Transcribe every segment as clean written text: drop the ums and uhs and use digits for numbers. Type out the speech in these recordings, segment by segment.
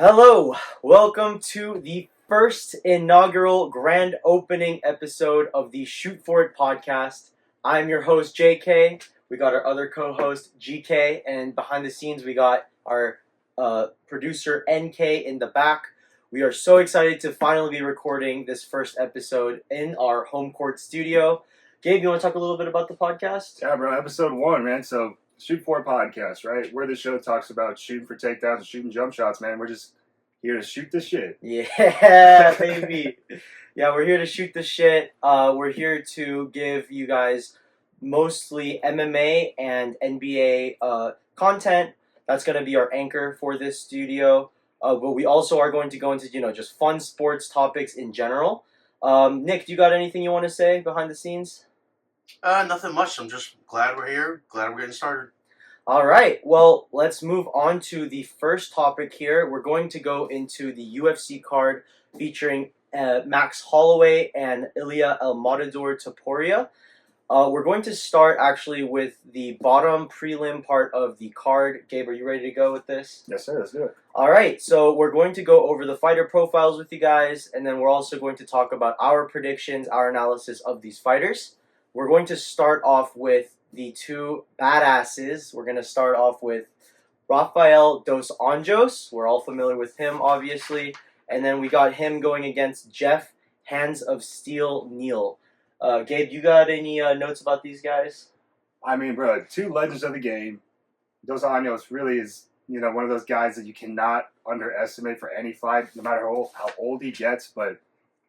Hello, welcome to the first inaugural grand opening episode of the Shoot For It podcast. I'm your host, JK. We got our other co-host, GK, and behind the scenes we got our producer, NK, in the back. We are so excited to finally be recording this first episode in our home court studio. Gabe, you want to talk a little bit about the podcast? Yeah, bro, episode 1, man. So, Shoot For It podcast, right? Where the show talks about shooting for takedowns and shooting jump shots, man. We're just here to shoot the shit. Yeah, baby. Yeah, we're here to shoot the shit. We're here to give you guys mostly MMA and NBA content. That's going to be our anchor for this studio. But we also are going to go into, just fun sports topics in general. Nick, do you got anything you want to say behind the scenes? Nothing much. I'm just glad we're here. Glad we're getting started. All right. Well, let's move on to the first topic here. We're going to go into the UFC card featuring Max Holloway and Ilia El Matador Topuria. We're going to start actually with the bottom prelim part of the card. Gabe, are you ready to go with this? Yes, sir. Let's do it. All right. So we're going to go over the fighter profiles with you guys, and then we're also going to talk about our predictions, our analysis of these fighters. We're going to start off with the two badasses. We're going to start off with Rafael dos Anjos. We're all familiar with him, obviously. And then we got him going against Jeff Hands of Steel Neal. Gabe, you got any notes about these guys? I mean, bro, two legends of the game. Dos Anjos really is, one of those guys that you cannot underestimate for any fight, no matter how old he gets. But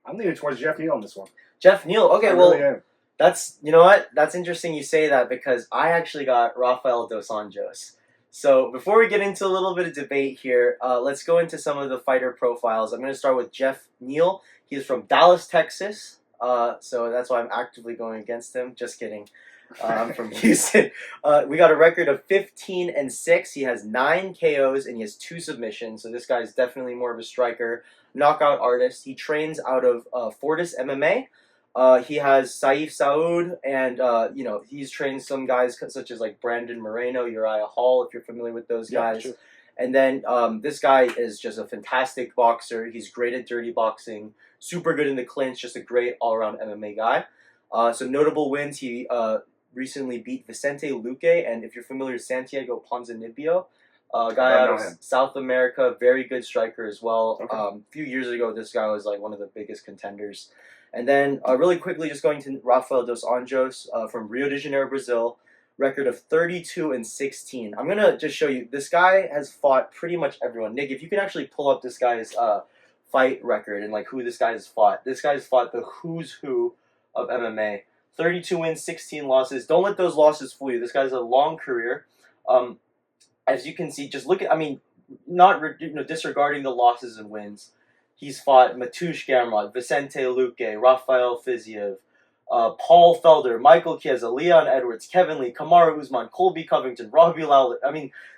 I'm leaning towards Jeff Neal on this one. Jeff Neal. Okay, I well, really am. That's, you know what? That's interesting you say that because I actually got Rafael dos Anjos. So before we get into a little bit of debate here, let's go into some of the fighter profiles. I'm going to start with Jeff Neal. He's from Dallas, Texas. So that's why I'm actively going against him. Just kidding. I'm from Houston. We got a record of 15-6. He has 9 KOs and he has 2 submissions. So this guy is definitely more of a striker, knockout artist. He trains out of Fortis MMA. He has Saif Saud, and he's trained some guys such as like Brandon Moreno, Uriah Hall, if you're familiar with those guys. Sure. And then this guy is just a fantastic boxer. He's great at dirty boxing, super good in the clinch, just a great all-around MMA guy. So notable wins, he recently beat Vicente Luque, and if you're familiar with Santiago Ponzinibbio, a guy out of South America, very good striker as well. Okay. A few years ago, this guy was like one of the biggest contenders. And then really quickly, just going to Rafael dos Anjos from Rio de Janeiro, Brazil. Record of 32-16. I'm going to just show you. This guy has fought pretty much everyone. Nick, if you can actually pull up this guy's fight record and like who this guy has fought. This guy's fought the who's who of MMA. 32 wins, 16 losses. Don't let those losses fool you. This guy's a long career. As you can see, just look at, not disregarding the losses and wins. He's fought Mateusz Gamrot, Vicente Luque, Rafael Fiziev, Paul Felder, Michael Chiesa, Leon Edwards, Kevin Lee, Kamaru Usman, Colby Covington, Robbie Lawler.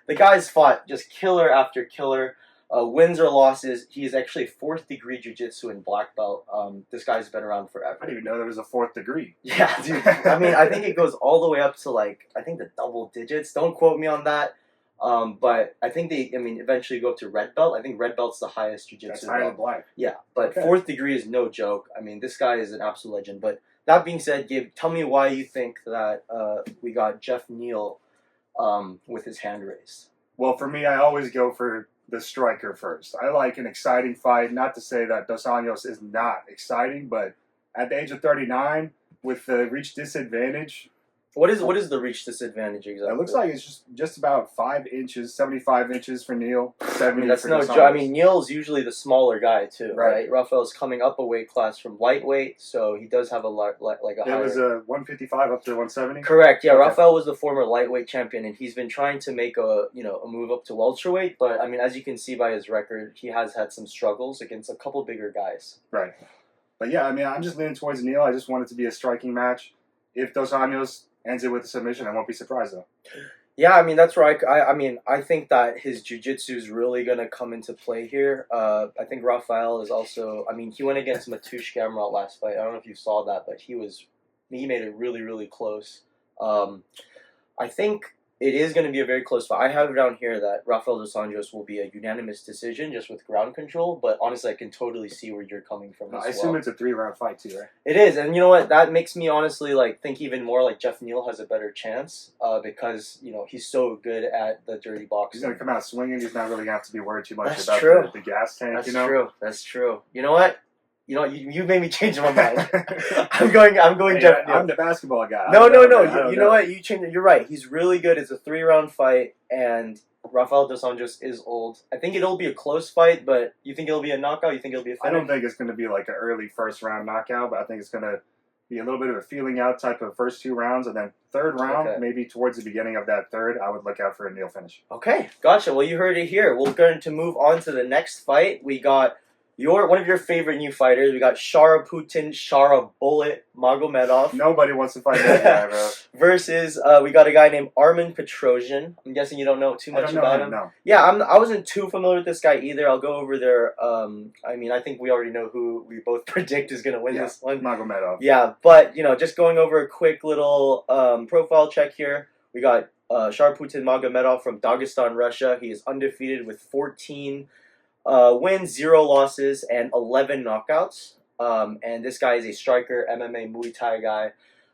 The guy's fought just killer after killer, wins or losses. He is actually 4th degree jiu-jitsu in black belt. This guy's been around forever. I didn't even know there was a 4th degree. Yeah, dude. I think it goes all the way up to the double digits. Don't quote me on that. But I think they eventually go up to red belt. I think red belt's the highest jiu-jitsu. That's higher than black. Yeah, but 4th degree is no joke. This guy is an absolute legend. But that being said, Gabe, tell me why you think that we got Jeff Neal with his hand raised. Well, for me, I always go for the striker first. I like an exciting fight. Not to say that Dos Anjos is not exciting, but at the age of 39, with the reach disadvantage. What is the reach disadvantage exactly? It looks like it's just about 5 inches, 75 inches for Neal. 70 that's for no joke. Neal's usually the smaller guy too, right? Rafael's coming up a weight class from lightweight, so he does have a higher. It was a 155 up to 170. Correct. Yeah, okay. Rafael was the former lightweight champion, and he's been trying to make a move up to welterweight. But as you can see by his record, he has had some struggles against a couple bigger guys. Right. But yeah, I'm just leaning towards Neal. I just want it to be a striking match. If Dos Anjos ends it with a submission, I won't be surprised though. Yeah, that's right. I think that his jiu-jitsu is really going to come into play here. I think Rafael is also, he went against Mateusz Gamrot last fight. I don't know if you saw that, but he made it really, really close. I think it is going to be a very close fight. I have it down here that Rafael dos Anjos will be a unanimous decision just with ground control, but honestly, I can totally see where you're coming from as I assume it's a 3-round fight too, right? It is, and you know what? That makes me honestly like think even more like Jeff Neal has a better chance because he's so good at the dirty boxing. He's gonna come out swinging. He's not really gonna have to be worried too much That's about true. The gas tank. That's you know? true. That's true. You know what? You made me change my mind. I'm going Hey, Jeff Neal. I'm the basketball guy. No. I don't You know what? You changed it. You're right. He's really good. It's a 3-round fight, and Rafael dos Anjos is old. I think it'll be a close fight, but you think it'll be a knockout? You think it'll be a finish? I don't think it's going to be like an early first-round knockout, but I think it's going to be a little bit of a feeling out type of first 2 rounds, and then third round, maybe towards the beginning of that third, I would look out for a Neal finish. Okay, gotcha. Well, you heard it here. We're going to move on to the next fight. We got one of your favorite new fighters. We got Shara Bullet Magomedov. Nobody wants to fight that guy, bro. Versus, we got a guy named Armen Petrosyan. I'm guessing you don't know too much about him. No. Yeah, I wasn't too familiar with this guy either. I'll go over there. I think we already know who we both predict is going to win this one. Magomedov. Yeah, but just going over a quick little profile check here. We got Sharputin Magomedov from Dagestan, Russia. He is undefeated with 14 wins, 0 losses, and 11 knockouts. And this guy is a striker, MMA, Muay Thai guy.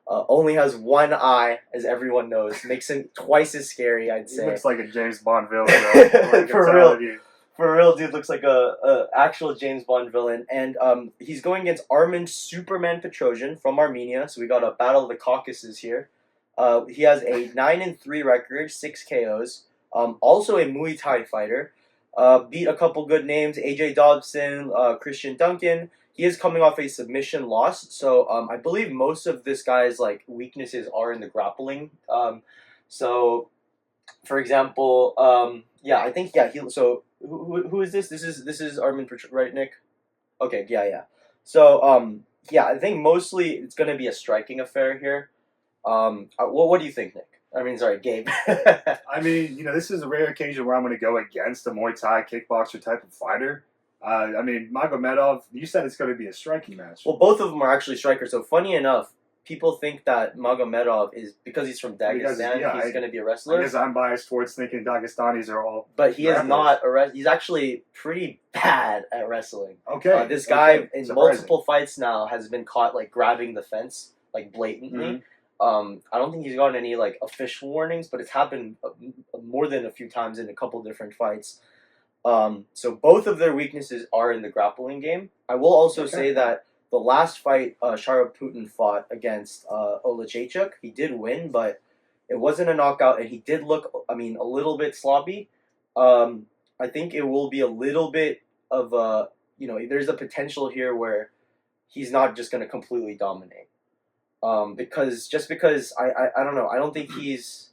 Only has one eye, as everyone knows. Makes him twice as scary, I'd say. He looks like a James Bond villain, bro. For real. For real, dude, looks like a actual James Bond villain. And he's going against Armen Superman Petrosyan from Armenia. So we got a battle of the Caucasus here. He has a 9-3 record, 6 KOs. Also a Muay Thai fighter. Beat a couple good names, AJ Dobson, Christian Duncan. He is coming off a submission loss, so I believe most of this guy's weaknesses are in the grappling. So, for example, I think So who is this? This is Armen, right, Nick? Okay, yeah. So I think mostly it's gonna be a striking affair here. What do you think, Nick? Sorry, Gabe. This is a rare occasion where I'm going to go against a Muay Thai kickboxer type of fighter. Magomedov, you said it's going to be a striking match. Well, both of them are actually strikers. So funny enough, people think that Magomedov is, because he's from Dagestan, he's going to be a wrestler. I guess I'm biased towards thinking Dagestanis are all. But he is not he's actually pretty bad at wrestling. Okay. This guy in multiple fights now has been caught grabbing the fence blatantly. Mm-hmm. I don't think he's gotten any official warnings, but it's happened more than a few times in a couple different fights. So both of their weaknesses are in the grappling game. I will also say that the last fight Sharaputin fought against Olajaychuk, he did win, but it wasn't a knockout, and he did look, a little bit sloppy. I think it will be a little bit of a, there's a potential here where he's not just going to completely dominate. Because I don't know, I don't think he's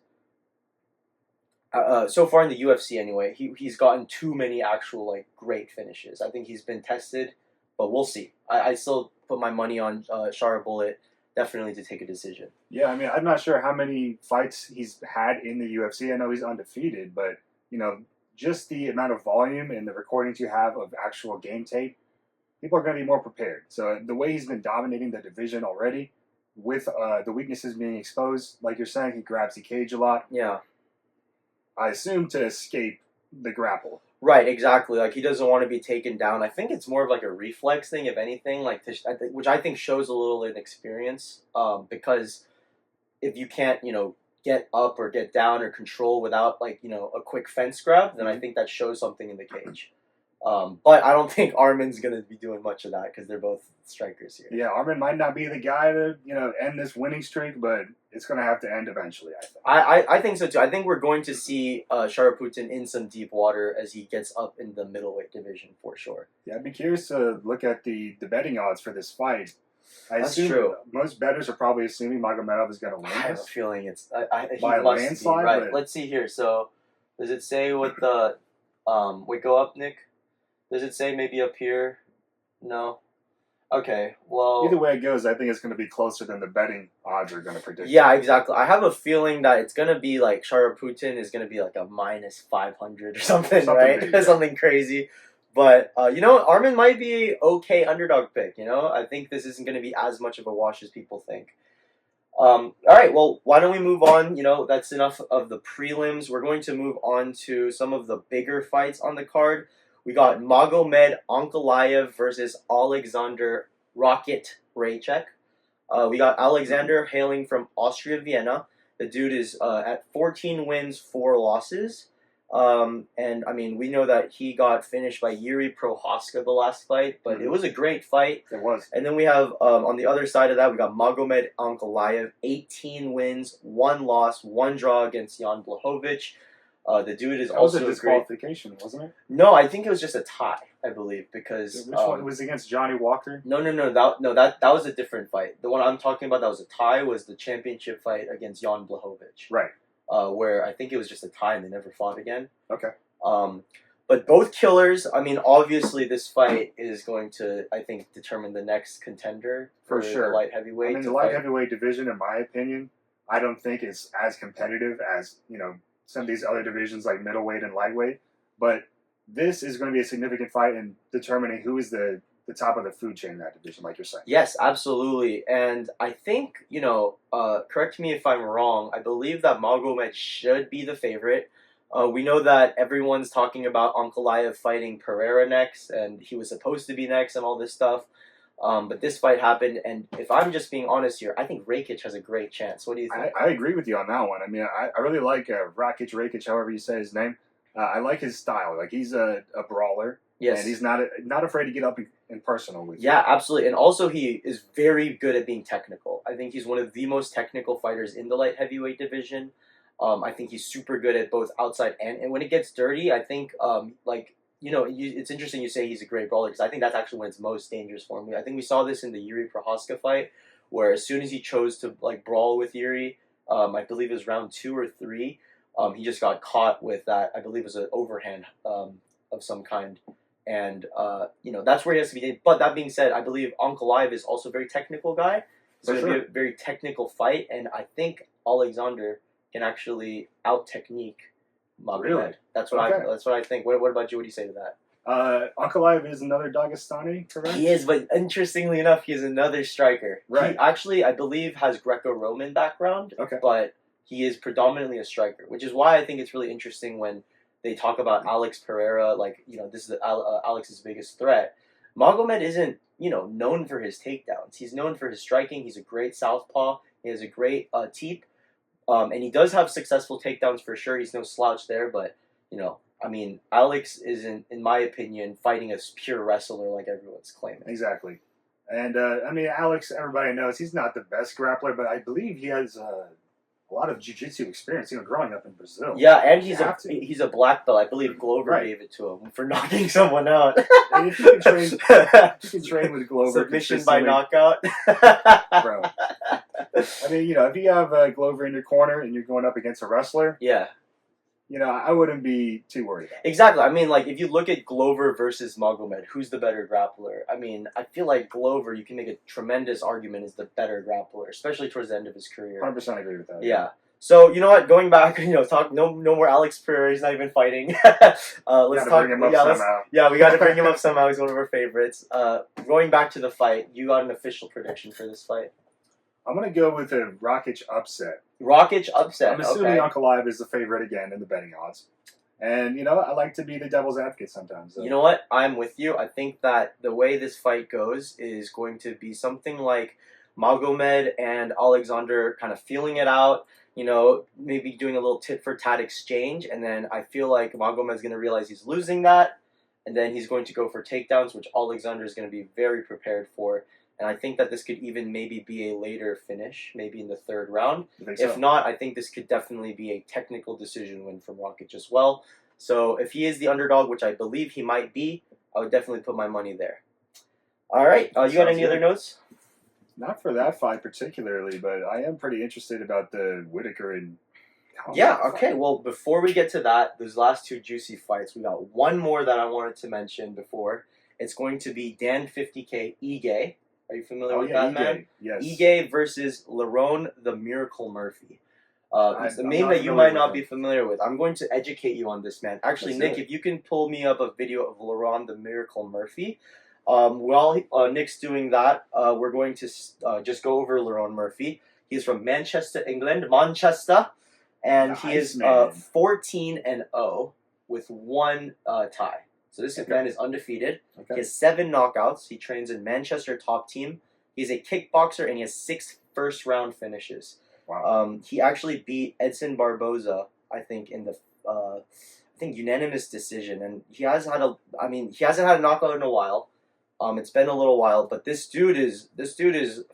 so far in the UFC anyway. He's gotten too many actual great finishes. I think he's been tested, but we'll see. I still put my money on Shara Bullet definitely to take a decision. Yeah, I'm not sure how many fights he's had in the UFC. I know he's undefeated, but just the amount of volume and the recordings you have of actual game tape, people are going to be more prepared. So the way he's been dominating the division already, with the weaknesses being exposed, like you're saying, he grabs the cage a lot. Yeah. I assume to escape the grapple. Right, exactly. He doesn't want to be taken down. I think it's more of a reflex thing, if anything, which I think shows a little inexperience. Because if you can't, get up or get down or control without a quick fence grab, then I think that shows something in the cage. But I don't think Armen's going to be doing much of that because they're both strikers here. Yeah, Armen might not be the guy to end this winning streak, but it's going to have to end eventually, I think. I think so too. I think we're going to see Sharaputin in some deep water as he gets up in the middleweight division for sure. Yeah, I'd be curious to look at the betting odds for this fight. That's true. Most bettors are probably assuming Magomedov is going to win. I have a feeling it's by a landslide. Right. But let's see here. So, does it say what the wait, go up, Nick? Does it say maybe up here? No. Okay, well... Either way it goes, I think it's going to be closer than the betting odds are going to predict. Yeah, exactly. I have a feeling that it's going to be Sharaputin is going to be a minus 500 or something right? Big, yeah. Something crazy. But, Armen might be okay underdog pick, I think this isn't going to be as much of a wash as people think. All right, well, why don't we move on? You know, that's enough of the prelims. We're going to move on to some of the bigger fights on the card. We got Magomed Ankalaev versus Alexander Rocket Raychek. We got Alexander hailing from Austria, Vienna. The dude is at 14 wins, 4 losses. And I mean, we know that he got finished by Yuri Prohaska the last fight, but it was a great fight. It was. And then we have on the other side of that, we got Magomed Ankalaev, 18 wins, 1 loss, 1 draw against Jan Blachowicz. The dude is That was also a disqualification, wasn't it? No, I think it was just a tie, I believe, because Which one was against Johnny Walker? No, that was a different fight. The one I'm talking about that was a tie was the championship fight against Jan Blachowicz. Right. Where I think it was just a tie and they never fought again. Okay. But both killers, I mean, obviously this fight is going to, I think, determine the next contender For sure. the light heavyweight. I mean, the light heavyweight division, in my opinion, I don't think is as competitive as, you know, some of these other divisions like middleweight and lightweight. But this is going to be a significant fight in determining who is the top of the food chain in that division, like you're saying. Yes, absolutely. And I think, you know, correct me if I'm wrong, I believe that Magomed should be the favorite. We know that everyone's talking about Ankalaev fighting Pereira next, and he was supposed to be next and all this stuff. But this fight happened, and if I'm just being honest here, I think Rakic has a great chance. What do you think? I agree with you on that one. I mean, I really like Rakic, however you say his name. I like his style. Like, he's a brawler. Yes. And he's not afraid to get up in personal with you. Yeah, absolutely. And also he is very good at being technical. I think he's one of the most technical fighters in the light heavyweight division. I think he's super good at both outside and when it gets dirty, I think, like, you know, it's interesting you say he's a great brawler because I think that's actually when it's most dangerous for him. I think we saw this in the Yuri Prohaska fight where as soon as he chose to, like, brawl with Yuri, I believe it was round 2 or 3, he just got caught with that, I believe it was an overhand of some kind. And, you know, that's where he has to be. But that being said, I believe Ankalaev is also a very technical guy. It's going to be a very technical fight. And I think Alexander can actually out-technique Magomed. Really? That's what I think. What about you? What do you say to that? Ankalaev is another Dagestani, correct? He is, but interestingly enough, he is another striker. Right. He actually, I believe, has Greco-Roman background. Okay. But he is predominantly a striker, which is why I think it's really interesting when they talk about Alex Pereira, like, you know, this is Alex's biggest threat. Magomed isn't, you know, known for his takedowns. He's known for his striking. He's a great southpaw. He has a great teep. And he does have successful takedowns for sure. He's no slouch there, but, you know, I mean, Alex isn't, in my opinion, fighting a pure wrestler like everyone's claiming. Exactly. And, I mean, Alex, everybody knows he's not the best grappler, but I believe he has a lot of jiu-jitsu experience, you know, growing up in Brazil. Yeah, and he's a black belt. I believe Glover gave it to him for knocking someone out. And if you can train with Glover, submission by knockout, bro. I mean, you know, if you have Glover in your corner and you're going up against a wrestler, yeah, you know, I wouldn't be too worried about it. Exactly. I mean, like, if you look at Glover versus Magomed, who's the better grappler? I mean, I feel like Glover, you can make a tremendous argument, is the better grappler, especially towards the end of his career. 100% agree with that. Yeah. So, you know what? Going back, you know, talk no more Alex Pereira. He's not even fighting. Let's talk. Bring him up somehow. Yeah, we got to bring him up somehow. He's one of our favorites. Going back to the fight, you got an official prediction for this fight? I'm going to go with a Rakic upset. Rakic upset. I'm assuming Ankalaev is the favorite again in the betting odds. And, you know, I like to be the devil's advocate sometimes. So. You know what? I'm with you. I think that the way this fight goes is going to be something like Magomed and Alexander kind of feeling it out, you know, maybe doing a little tit-for-tat exchange, and then I feel like Magomed is going to realize he's losing that, and then he's going to go for takedowns, which Alexander is going to be very prepared for. And I think that this could even maybe be a later finish, maybe in the 3rd round. If not, I think this could definitely be a technical decision win from Rakic as well. So if he is the underdog, which I believe he might be, I would definitely put my money there. All right. You got any other notes? Not for that fight particularly, but I am pretty interested about the Whitaker and... Yeah, okay. Well, before we get to that, those last 2 juicy fights, we got one more that I wanted to mention before. It's going to be Dan 50K Ige. Are you familiar with that man? Yes. Ige versus Lerone the Miracle Murphy. It's a name that you might not be familiar with. I'm going to educate you on this man. Actually, Nick, if you can pull me up a video of Lerone the Miracle Murphy. While Nick's doing that, we're going to just go over Lerone Murphy. He's from Manchester, England, Manchester, and he Nice, is man. 14-0 with one tie. So this Okay. man is undefeated. He Okay. has 7 knockouts. He trains in Manchester top team. He's a kickboxer and he has 6 first-round finishes. Wow. He actually beat Edson Barboza, I think, in the unanimous decision, and he hasn't had a knockout in a while. It's been a little while, but this dude is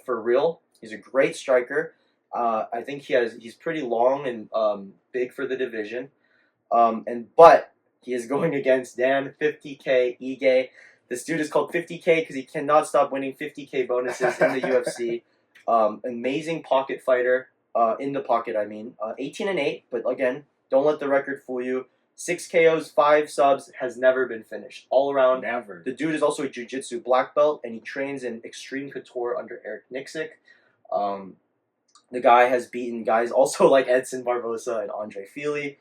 for real. He's a great striker. I think he's pretty long and big for the division. But he is going against Dan 50K Ige. This dude is called 50K because he cannot stop winning 50K bonuses in the UFC. Amazing pocket fighter. In the pocket, 18-8. But again, don't let the record fool you. 6 KOs, 5 subs, has never been finished. All around. Never. The dude is also a jiu-jitsu black belt, and he trains in Extreme Couture under Eric Nixick. The guy has beaten guys also like Edson Barboza and Andre Fili.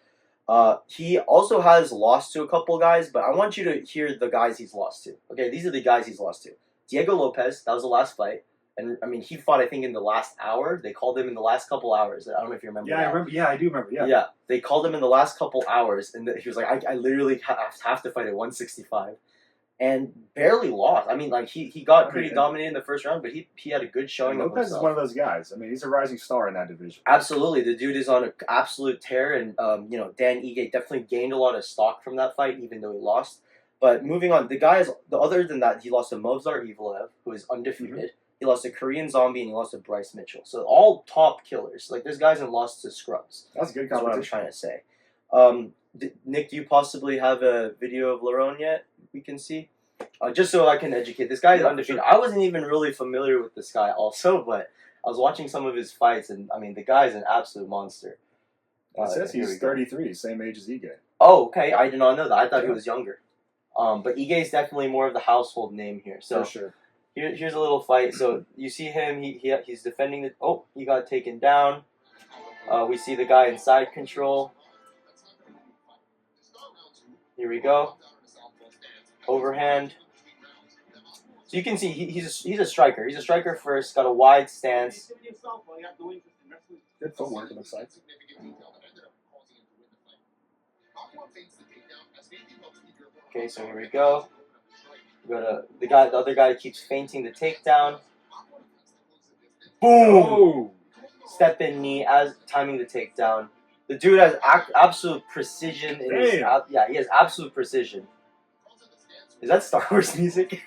He also has lost to a couple guys, but I want you to hear the guys he's lost to. Okay, these are the guys he's lost to. Diego Lopez, that was the last fight. And he fought, I think, in the last hour. They called him in the last couple hours. I don't know if you remember. Yeah, that. I remember. Yeah, I do remember. Yeah. Yeah, they called him in the last couple hours, and he was like, I literally have to fight at 165. And barely lost. He got pretty dominated in the first round, but he had a good showing of Lopez himself. is one of those guys. He's a rising star in that division. Absolutely, the dude is on an absolute tear, and Dan Ige definitely gained a lot of stock from that fight, even though he lost. But moving on, other than that, he lost to Movsar Evloev, who is undefeated. Mm-hmm. He lost to Korean Zombie, and he lost to Bryce Mitchell. So all top killers. Like, there's guys that lost to scrubs. That's a good competition. competition. That's what I'm trying to say. Nick, do you possibly have a video of Lerone yet we can see? Just so I can educate. This guy is undefeated. Sure. I wasn't even really familiar with this guy also, but I was watching some of his fights, and the guy's an absolute monster. It says he's 33, same age as Ige. Oh, okay. I did not know that. I thought he was younger. But Ige is definitely more of the household name here. So for sure. Here's a little fight. So you see him. He's defending the. Oh, he got taken down. We see the guy in side control. Here we go. Overhand. So you can see he's a striker. He's a striker first. Got a wide stance. Good footwork, it looks like. Okay, so here we go. The other guy keeps feinting the takedown. Boom! Oh. Step in knee as timing the takedown. The dude has absolute precision. He has absolute precision. Is that Star Wars music?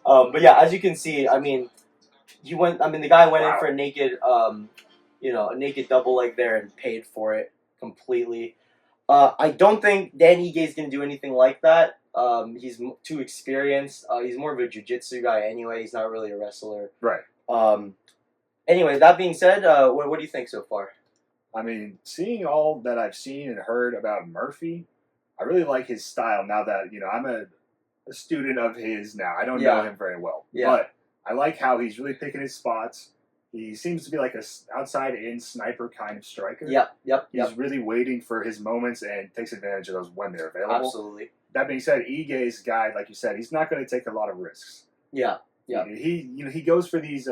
But yeah, as you can see, the guy went in for a naked, a naked double leg there and paid for it completely. I don't think Dan Ige is going to do anything like that. He's too experienced. He's more of a jiu-jitsu guy anyway. He's not really a wrestler. Right. Anyway, that being said, what do you think so far? Seeing all that I've seen and heard about Murphy, I really like his style now that, I'm a student of his now. I don't know him very well. Yeah. But I like how he's really picking his spots. He seems to be like a outside-in sniper kind of striker. Yep. He's really waiting for his moments and takes advantage of those when they're available. Absolutely. That being said, Ige's guy, like you said, he's not going to take a lot of risks. Yeah. He goes for these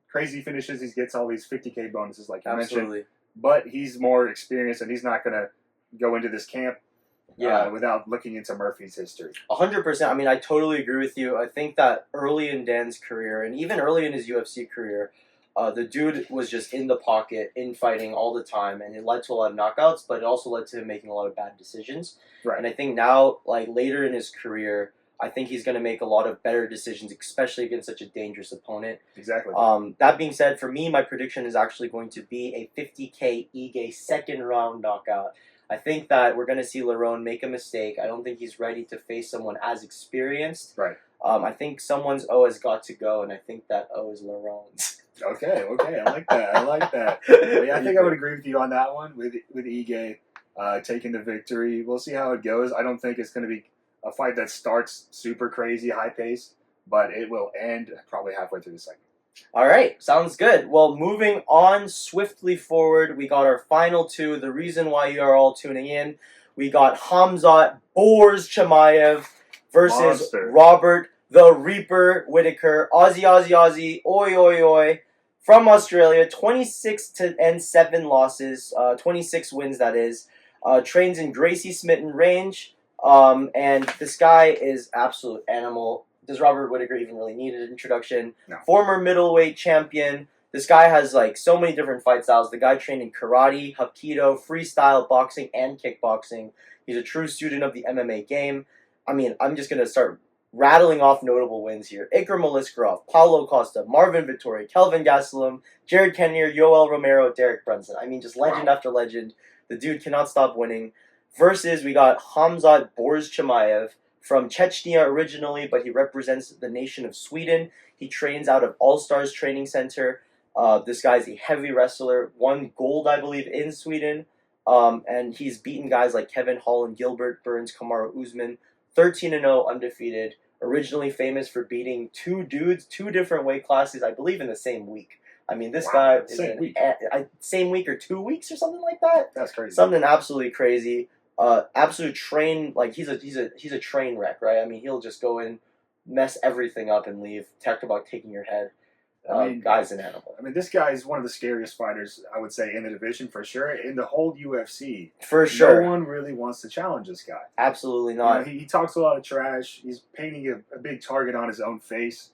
crazy finishes. He gets all these 50K bonuses, like you mentioned. But he's more experienced, and he's not going to go into this camp without looking into Murphy's history. 100%. I totally agree with you. I think that early in Dan's career, and even early in his UFC career, the dude was just in the pocket, infighting all the time, and it led to a lot of knockouts, but it also led to him making a lot of bad decisions. Right. And I think now, later in his career, I think he's going to make a lot of better decisions, especially against such a dangerous opponent. Exactly. That being said, for me, my prediction is actually going to be a 50K Ige second round knockout. I think that we're going to see Lerone make a mistake. I don't think he's ready to face someone as experienced. Right. I think someone's O has got to go, and I think that O is Lerone's. Okay, I like that. But yeah, I think I would agree with you on that one, with Ige taking the victory. We'll see how it goes. I don't think it's going to be a fight that starts super crazy, high-paced, but it will end probably halfway through the segment. All right, sounds good. Well, moving on swiftly forward, we got our final two. The reason why you are all tuning in, we got Khamzat Boars Chimaev versus Robert the Reaper Whitaker, Aussie, Aussie, Aussie, oi, oi, oi, from Australia, 26-7 losses, 26 wins that is. Trains in Gracie Smitten Range, and this guy is absolute animal. Does Robert Whitaker even really need an introduction? No. Former middleweight champion. This guy has like so many different fight styles. The guy trained in karate, hapkido, freestyle, boxing, and kickboxing. He's a true student of the MMA game. I mean, I'm just gonna start rattling off notable wins here. Ikram Moliskarov, Paulo Costa, Marvin Vittori, Kelvin Gastelum, Jared Kennier, Yoel Romero, Derek Brunson. I mean, just legend after legend. The dude cannot stop winning. Versus, we got Hamzat Borz Chimaev from Chechnya originally, but he represents the nation of Sweden. He trains out of All Stars Training Center. This guy's a heavy wrestler, won gold, I believe, in Sweden. And he's beaten guys like Kevin Holland, Gilbert Burns, Kamaru Usman. 13-0, undefeated. Originally famous for beating two dudes, two different weight classes, I believe, in the same week. I mean, this guy is same week or 2 weeks or something like that. That's crazy. Something absolutely crazy. Absolute train, like he's a train wreck, right? I mean, he'll just go in, mess everything up, and leave. Talk about taking your head. Guy's an animal. I mean, this guy is one of the scariest fighters, I would say, in the division for sure. In the whole UFC, for sure, no one really wants to challenge this guy. Absolutely not. He talks a lot of trash. He's painting a big target on his own face,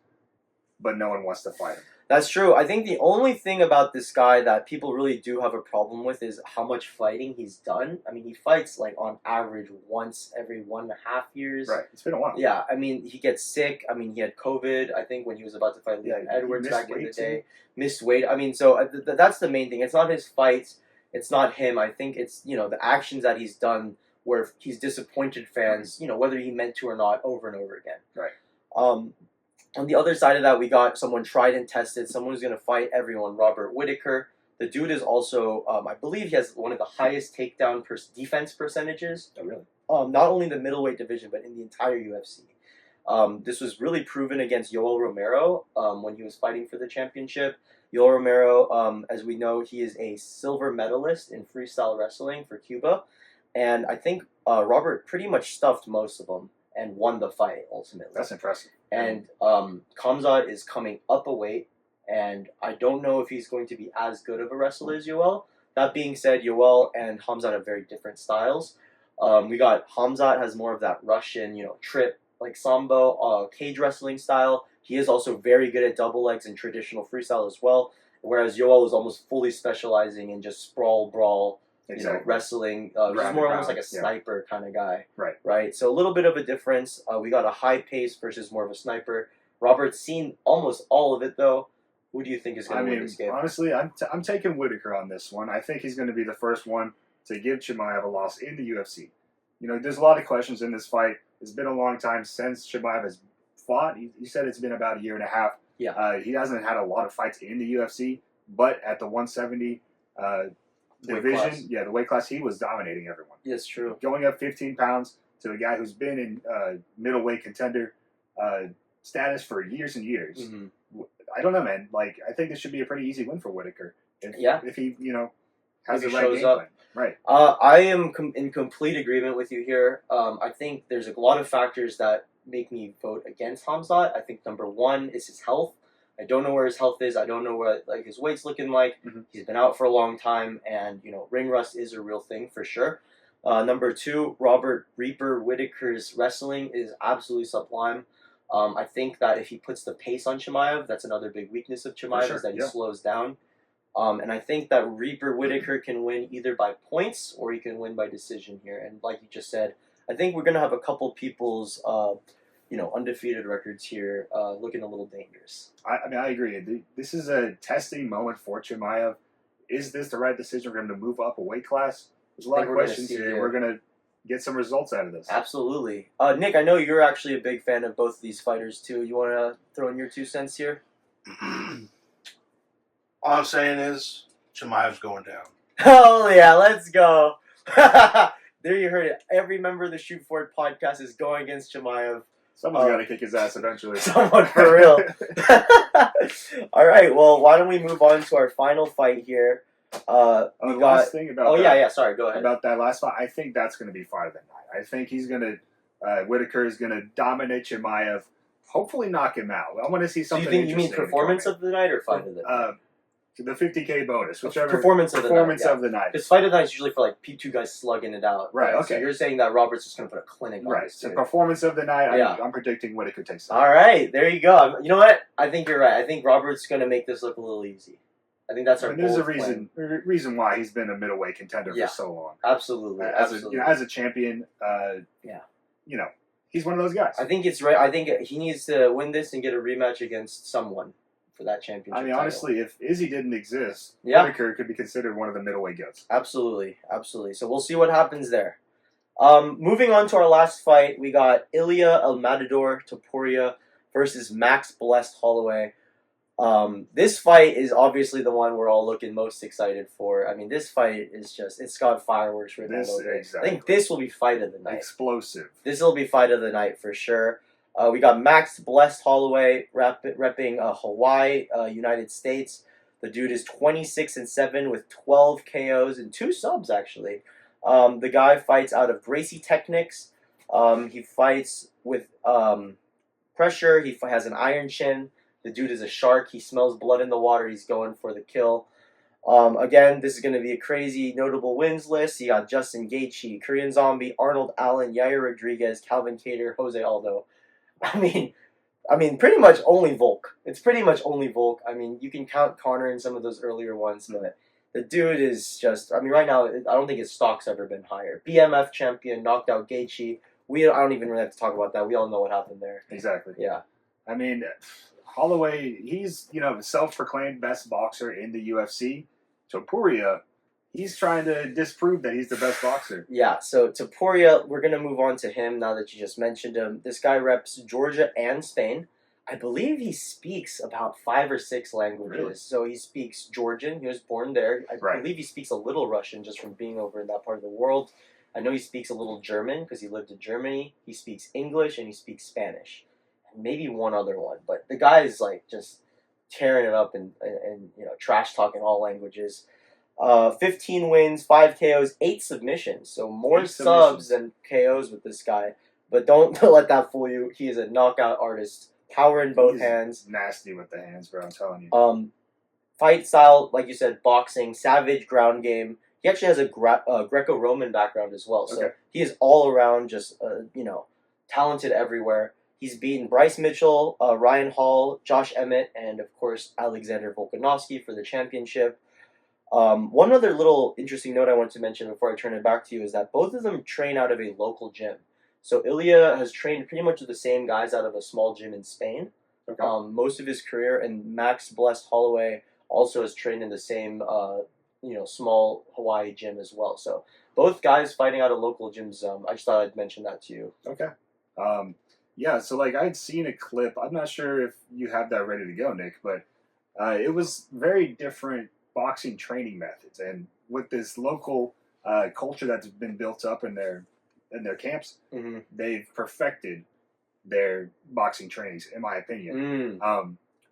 but no one wants to fight him. That's true. I think the only thing about this guy that people really do have a problem with is how much fighting he's done. I mean, he fights like on average once every 1.5 years. Right. It's been a while. Yeah. I mean, he gets sick. I mean, he had COVID, I think, when he was about to fight Leon Edwards back in the day. Missed weight. I mean, so that's the main thing. It's not his fights. It's not him. I think it's, the actions that he's done where he's disappointed fans, whether he meant to or not, over and over again. Right. On the other side of that, we got someone tried and tested, someone who's going to fight everyone, Robert Whitaker. The dude is also, I believe he has one of the highest takedown defense percentages. Oh, really? Not only in the middleweight division, but in the entire UFC. This was really proven against Yoel Romero when he was fighting for the championship. Yoel Romero, as we know, he is a silver medalist in freestyle wrestling for Cuba. And I think Robert pretty much stuffed most of them and won the fight, ultimately. That's impressive. And Khamzat is coming up a weight, and I don't know if he's going to be as good of a wrestler as Yoel. That being said, Yoel and Khamzat have very different styles. We got Khamzat has more of that Russian, trip, like sambo, cage wrestling style. He is also very good at double legs and traditional freestyle as well, whereas Yoel is almost fully specializing in just sprawl, brawl, wrestling. He's more almost like a sniper kind of guy. Right. So a little bit of a difference. We got a high pace versus more of a sniper. Robert's seen almost all of it, though. Who do you think is going to win this game? Honestly, I'm taking Whitaker on this one. I think he's going to be the first one to give Chimaev a loss in the UFC. There's a lot of questions in this fight. It's been a long time since Chimaev has fought. He said it's been about 1.5 years. Yeah. He hasn't had a lot of fights in the UFC, but at the 170 division, the weight class, he was dominating everyone. Yes, true. Going up 15 pounds to a guy who's been in middleweight contender status for years and years. Mm-hmm. I don't know, man. Like, I think this should be a pretty easy win for Whitaker. If he, has the right game plan. Right. I am in complete agreement with you here. I think there's a lot of factors that make me vote against Khamzat. I think number one is his health. I don't know where his health is. I don't know what his weight's looking like. Mm-hmm. He's been out for a long time, and ring rust is a real thing for sure. Number two, Robert Reaper Whitaker's wrestling is absolutely sublime. I think that if he puts the pace on Chimaev, that's another big weakness of Chimaev, is that he slows down. And I think that Reaper Whitaker can win either by points or he can win by decision here. And like you just said, I think we're going to have a couple people's undefeated records here looking a little dangerous. I agree. This is a testing moment for Chimaev. Is this the right decision for him to move up a weight class? There's a lot of questions here. We're going to get some results out of this. Absolutely. Nick, I know you're actually a big fan of both of these fighters, too. You want to throw in your 2 cents here? All I'm saying is, Chimaev's going down. Oh, yeah, let's go. There you heard it. Every member of the Shoot For It podcast is going against Chimaev. Someone's got to kick his ass eventually. Someone for real. All right, well, why don't we move on to our final fight here? Last thing about sorry, go ahead. About that last fight, I think that's going to be fight of the night. I think he's going to, Whitaker is going to dominate Chimaev hopefully knock him out. I want to see Do something. you think you mean performance of the night or fight of the night? The 50K bonus, whichever performance of the night. Because fight of the night is usually for like two guys slugging it out. Right. Okay. So you're saying that Roberts is going to put a clinic on right. this So dude. performance of the night. Yeah. I'm predicting what it could take. All right, there you go. You know what? I think you're right. I think Roberts is going to make this look a little easy. I think that's our. There's a reason why he's been a middleweight contender for so long. Absolutely. As a champion. You know, he's one of those guys. I think it's right. I think he needs to win this and get a rematch against someone for that championship. I mean, honestly, if Izzy didn't exist, Whitaker could be considered one of the middleweight goats. Absolutely. So we'll see what happens there. Moving on to our last fight, we got Ilya El Matador Topuria versus Max Blessed Holloway. This fight is obviously the one we're all looking most excited for. I mean, this fight is it's got fireworks written all over it. Exactly. I think this will be fight of the night. Explosive. This will be fight of the night for sure. We got Max Blessed Holloway repping Hawaii, United States. The dude is 26-7 with 12 KOs and 2 subs actually. The guy fights out of Gracie Technics. He fights with pressure. He has an iron chin. The dude is a shark. He smells blood in the water. He's going for the kill. Again, this is going to be a crazy notable wins list. You got Justin Gaethje, Korean Zombie, Arnold Allen, Yair Rodriguez, Calvin Kattar, Jose Aldo. I mean, pretty much only Volk. It's pretty much only Volk. I mean, you can count Connor in some of those earlier ones, but the dude is just. I mean, right now, I don't think his stock's ever been higher. BMF champion, knocked out Gaethje. I don't even really have to talk about that. We all know what happened there. Exactly. Yeah. I mean, Holloway, he's self-proclaimed best boxer in the UFC. Topuria, he's trying to disprove that he's the best boxer. Yeah, so Topuria, we're going to move on to him now that you just mentioned him. This guy reps Georgia and Spain. I believe he speaks about 5 or 6 languages. Really? So he speaks Georgian. He was born there. I believe he speaks a little Russian just from being over in that part of the world. I know he speaks a little German because he lived in Germany. He speaks English and he speaks Spanish. And maybe one other one. But the guy is like just tearing it up and trash talking all languages. 15 wins, 5 KOs, 8 submissions. So more subs than KOs with this guy. But don't let that fool you. He is a knockout artist. Power in both hands. Nasty with the hands, bro. I'm telling you. Fight style, like you said, boxing, savage ground game. He actually has a Greco-Roman background as well. So he is all around just, talented everywhere. He's beaten Bryce Mitchell, Ryan Hall, Josh Emmett, and of course Alexander Volkanovski for the championship. One other little interesting note I want to mention before I turn it back to you is that both of them train out of a local gym. So Ilya has trained pretty much with the same guys out of a small gym in Spain. Most of his career, and Max Blessed Holloway also has trained in the same small Hawaii gym as well. So both guys fighting out of local gyms. I just thought I'd mention that to you. Okay. Yeah, so like I'd seen a clip. I'm not sure if you have that ready to go, Nick, but it was very different boxing training methods, and with this local culture that's been built up in their camps, they've perfected their boxing trainings, in my opinion.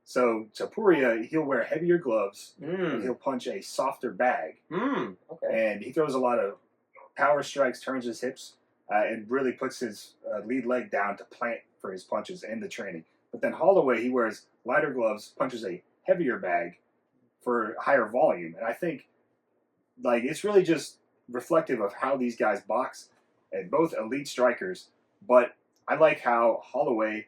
So Topuria, he'll wear heavier gloves, and he'll punch a softer bag, and he throws a lot of power strikes, turns his hips, and really puts his lead leg down to plant for his punches in the training. But then Holloway, he wears lighter gloves, punches a heavier bag for higher volume. And I think like it's really just reflective of how these guys box, and both elite strikers. But I like how Holloway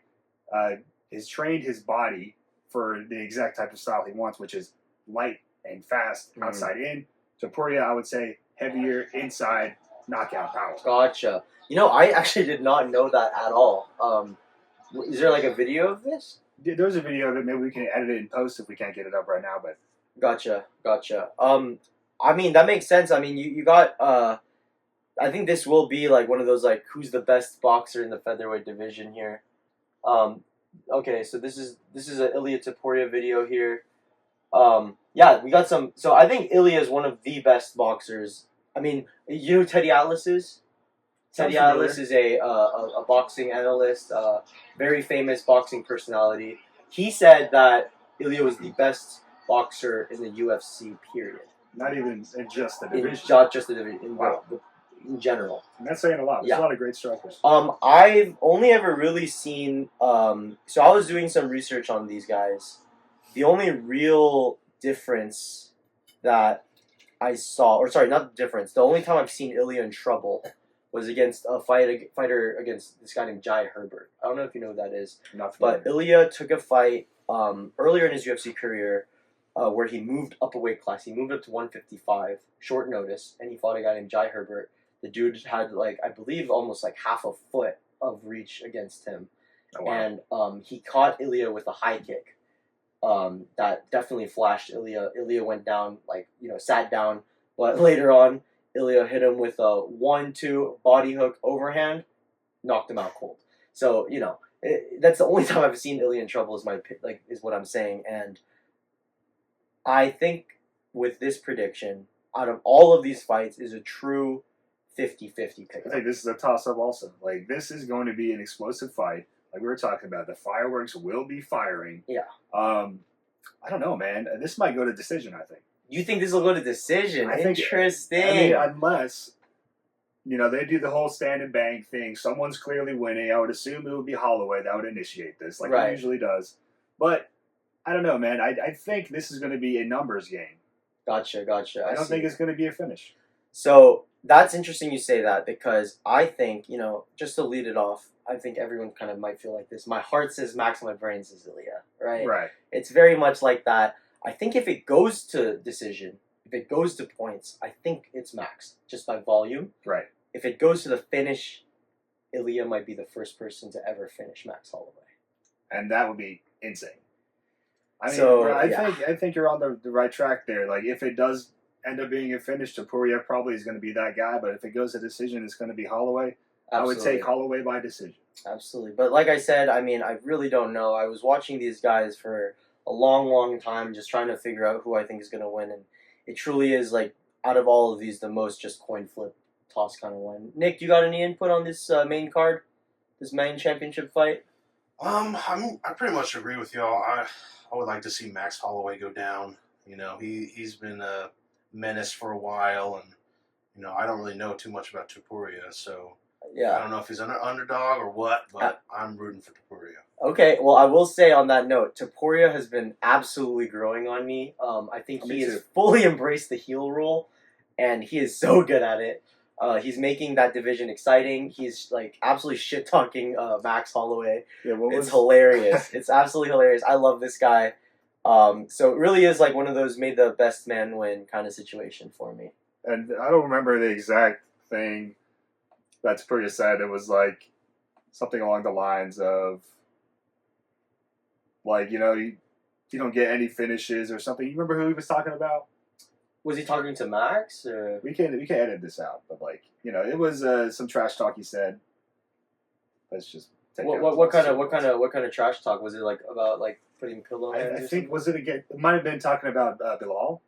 has trained his body for the exact type of style he wants, which is light and fast outside in. Topuria, I would say heavier inside, knockout power. Gotcha. I actually did not know that at all. Is there like a video of this? There's a video of it. Maybe we can edit it in post if we can't get it up right now. But Gotcha. I mean, that makes sense. I mean, you got. I think this will be like one of those like who's the best boxer in the featherweight division here. Okay, so this is an Ilya Topuria video here. Yeah, we got some. So I think Ilya is one of the best boxers. I mean, you know who Teddy Atlas is? Teddy Atlas is a boxing analyst, very famous boxing personality. He said that Ilya was the best boxer in the UFC, period. not even in just the division. Not just the division. Wow. in general. And that's saying a lot. There's Yeah. a lot of great strikers. I've only ever really seen. So I was doing some research on these guys. The only real difference that I saw, or sorry, not the difference. The only time I've seen Ilya in trouble was against a fighter against this guy named Jai Herbert. I don't know if you know who that is, Not familiar. but Ilya took a fight earlier in his UFC career where he moved up a weight class. He moved up to 155, short notice, and he fought a guy named Jai Herbert. The dude had I believe almost half a foot of reach against him, Oh, wow. and he caught Ilya with a high kick. That definitely flashed Ilya. Ilya went down, sat down, but later on, Ilya hit him with a 1-2 body hook overhand, knocked him out cold. So that's the only time I've seen Ilya in trouble. Is what I'm saying, and I think with this prediction, out of all of these fights, is a true 50-50 pick. I think this is a toss-up also. This is going to be an explosive fight. Like we were talking about, the fireworks will be firing. Yeah. I don't know, man. This might go to decision, I think. You think this will go to decision? I think- Interesting. I mean, unless, they do the whole stand and bang thing. Someone's clearly winning. I would assume it would be Holloway that would initiate this, like Right. he usually does. But I don't know, man. I think this is going to be a numbers game. Gotcha. I don't think it's going to be a finish. So that's interesting you say that, because I think, just to lead it off, I think everyone kind of might feel like this. My heart says Max, my brain says Ilya, right? Right. It's very much like that. I think if it goes to decision, if it goes to points, I think it's Max, just by volume. Right. If it goes to the finish, Ilya might be the first person to ever finish Max Holloway. And that would be insane. I mean, So, bro, yeah. I think you're on the right track there. If it does end up being a finish, Topuria probably is going to be that guy. But if it goes to decision, it's going to be Holloway. Absolutely. I would take Holloway by decision. Absolutely. But like I said, I mean, I really don't know. I was watching these guys for a long, long time, just trying to figure out who I think is going to win. And it truly is, out of all of these, the most just coin flip toss kind of one. Nick, you got any input on this main card? This main championship fight? I pretty much agree with y'all. I would like to see Max Holloway go down. He's been a menace for a while, and I don't really know too much about Topuria, so Yeah. I don't know if he's an underdog or what, but I'm rooting for Topuria. Okay, well, I will say on that note, Topuria has been absolutely growing on me. I think Me he has too. fully embraced the heel role, and he is so good at it. He's making that division exciting. He's absolutely shit talking Max Holloway. Yeah, It's hilarious. It's absolutely hilarious. I love this guy. So it really is one of those made the best man win kind of situation for me. And I don't remember the exact thing that Topuria said. It was something along the lines of you don't get any finishes or something. You remember who he was talking about? Was he talking to Max or? We can edit this out, but it was some trash talk he said. Let's just take What kind of trash talk was it about putting pillow hands? I think was it again? It might have been talking about Bilal.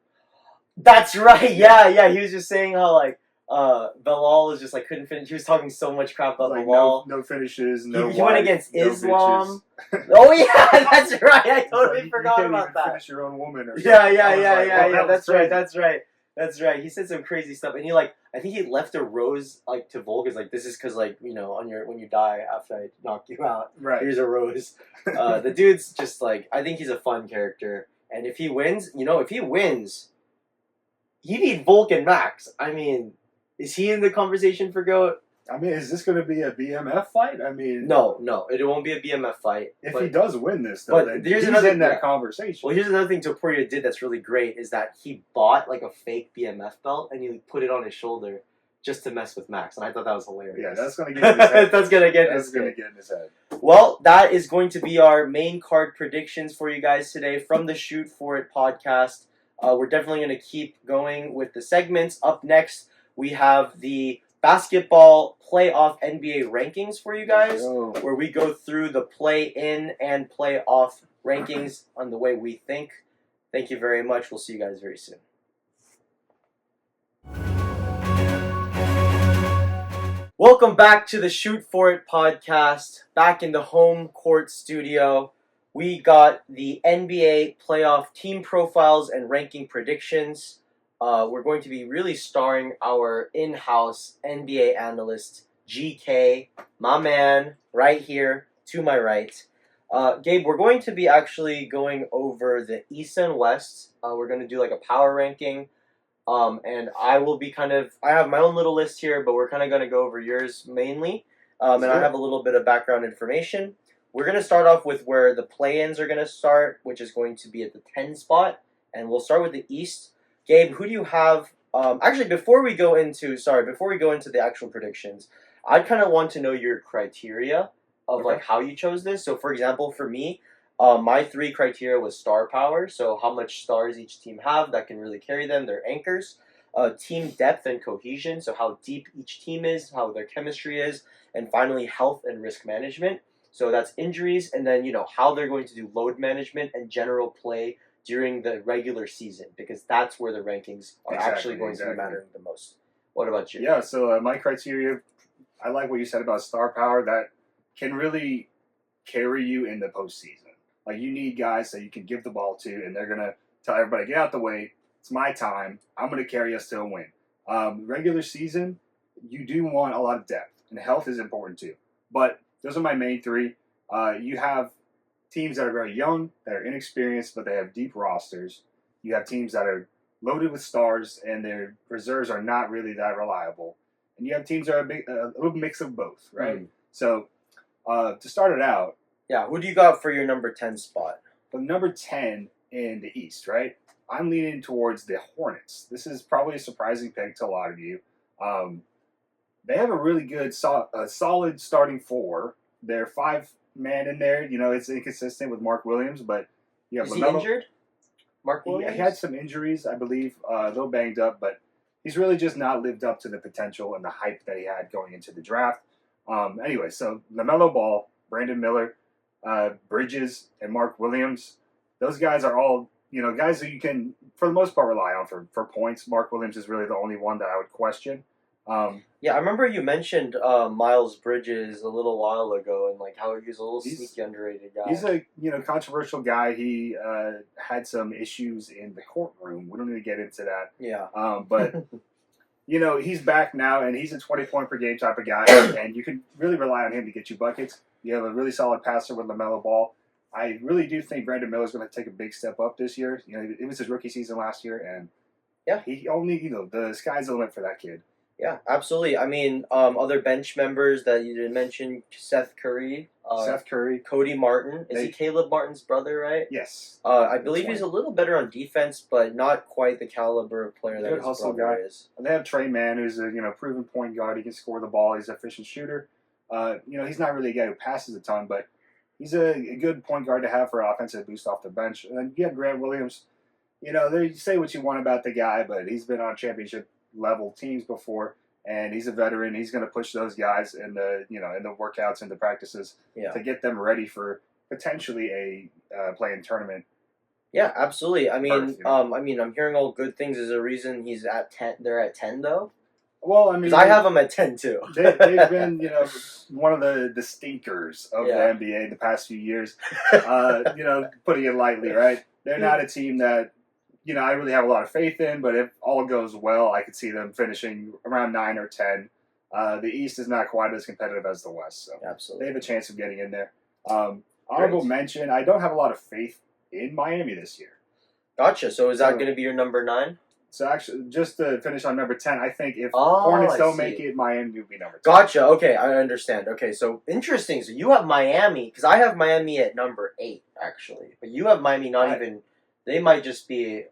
That's right. Yeah. He was just saying how Bilal was just couldn't finish. He was talking so much crap about Bilal. No finishes. No. He went against no Islam. bitches. Oh yeah, that's right. I totally forgot you can't about even that. Finish your own woman. Or Yeah. something. I was like, well, that was crazy. That's right. He said some crazy stuff, and he I think he left a rose to Volk. This is because when you die after I knock you out, Right. here's a rose. The dude's just I think he's a fun character, and if he wins, he beat Volk and Max. I mean, is he in the conversation for GOAT? I mean, is this going to be a BMF fight? I mean, No, it won't be a BMF fight. If he does win this, though, but then here's he's another- in that yeah. conversation. Well, here's another thing Topuria did that's really great is that he bought a fake BMF belt and he put it on his shoulder just to mess with Max, and I thought that was hilarious. Yeah, that's going to get in his head. That's gonna get in his head. Well, that is going to be our main card predictions for you guys today from the Shoot For It podcast. We're definitely going to keep going with the segments. Up next, we have the basketball playoff NBA rankings for you guys, where we go through the play-in and playoff rankings on the way we think. Thank you very much. We'll see you guys very soon. Welcome back to the Shoot For It podcast, back in the home court studio. We got the NBA playoff team profiles and ranking predictions. we're going to be really starring our in-house NBA analyst, GK, my man, right here to my right. Gabe, we're going to be actually going over the East and West. We're going to do like a power ranking. And I will be I have my own little list here, but we're kind of going to go over yours mainly. And I have a little bit of background information. We're going to start off with where the play-ins are going to start, which is going to be at the 10 spot. And we'll start with the East. Gabe, who do you have? Actually, before we go into the actual predictions, I kind of want to know your criteria of Okay. like how you chose this. So, for example, for me, my 3 criteria was star power, so how much stars each team have that can really carry them, their anchors. Team depth and cohesion, so how deep each team is, how their chemistry is, and finally health and risk management. So that's injuries, and then how they're going to do load management and general play during the regular season, because that's where the rankings are actually going to be mattering the most. What about you? Yeah, so my criteria, I like what you said about star power. That can really carry you in the postseason. Like, you need guys that you can give the ball to, and they're going to tell everybody, get out the way. It's my time. I'm going to carry us to a win. Regular season, you do want a lot of depth, and health is important too. But those are my main 3. You have teams that are very young, that are inexperienced, but they have deep rosters. You have teams that are loaded with stars, and their reserves are not really that reliable. And you have teams that are a little mix of both, right? So to start it out, yeah, who do you got for your number 10 spot? for number 10 in the East, right? I'm leaning towards the Hornets. This is probably a surprising pick to a lot of you. They have a really good, solid starting 4. They're 5-man in there. It's inconsistent with Mark Williams, but you have Is he LaMelo. Injured? Mark Williams? He had some injuries, I believe, a little banged up, but he's really just not lived up to the potential and the hype that he had going into the draft. Anyway, so LaMelo Ball, Brandon Miller, Bridges, and Mark Williams, those guys are all guys that you can, for the most part, rely on for points. Mark Williams is really the only one that I would question. Yeah, I remember you mentioned Miles Bridges a little while ago, and like how he's a little sneaky underrated guy. He's a controversial guy. He had some issues in the courtroom. We don't need to get into that. Yeah. But he's back now, and he's a 20-point per game type of guy, and you can really rely on him to get you buckets. You have a really solid passer with LaMelo Ball. I really do think Brandon Miller is going to take a big step up this year. It was his rookie season last year, and yeah, he only the sky's the limit for that kid. Yeah, absolutely. I mean, other bench members that you didn't mention: Seth Curry, Cody Martin. Is he Caleb Martin's brother, right? Yes. I believe he's a little better on defense, but not quite the caliber of player that his hustle brother guy is. And they have Trey Mann, who's a proven point guard. He can score the ball. He's an efficient shooter. He's not really a guy who passes a ton, but he's a good point guard to have for offensive boost off the bench. And then you have Grant Williams. They say what you want about the guy, but he's been on championship level teams before, and he's a veteran. He's going to push those guys in the in the workouts and the practices to get them ready for potentially a play-in tournament. Yeah, absolutely. I mean, I'm hearing all good things. Is a reason he's at 10. They're at 10 though. Well, I mean, I have them at 10 too. They've been, one of the stinkers of the NBA the past few years. Putting it lightly, right? They're not a team that I really have a lot of faith in. But if all goes well, I could see them finishing around 9 or 10. The East is not quite as competitive as the West, so absolutely they have a chance of getting in there. Honorable mention: I don't have a lot of faith in Miami this year. Gotcha. So is that going to be your number 9? So actually, just to finish on number 10, I think if Hornets don't make it, Miami will be number 10. Gotcha. Okay, I understand. Okay, so interesting. So you have Miami, because I have Miami at number 8, actually. But you have Miami they might just be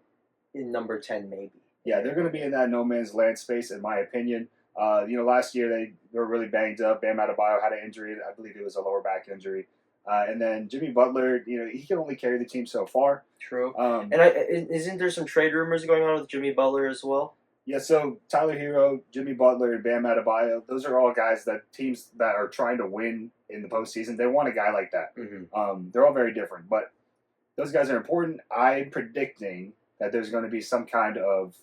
in number 10, maybe. Yeah, they're going to be in that no man's land space, in my opinion. Last year they were really banged up. Bam Adebayo had an injury. I believe it was a lower back injury. And then Jimmy Butler, he can only carry the team so far. True. Isn't there some trade rumors going on with Jimmy Butler as well? Yeah, so Tyler Hero, Jimmy Butler, and Bam Adebayo, those are all guys that teams that are trying to win in the postseason, they want a guy like that. Mm-hmm. They're all very different, but those guys are important. I'm predicting that there's going to be some kind of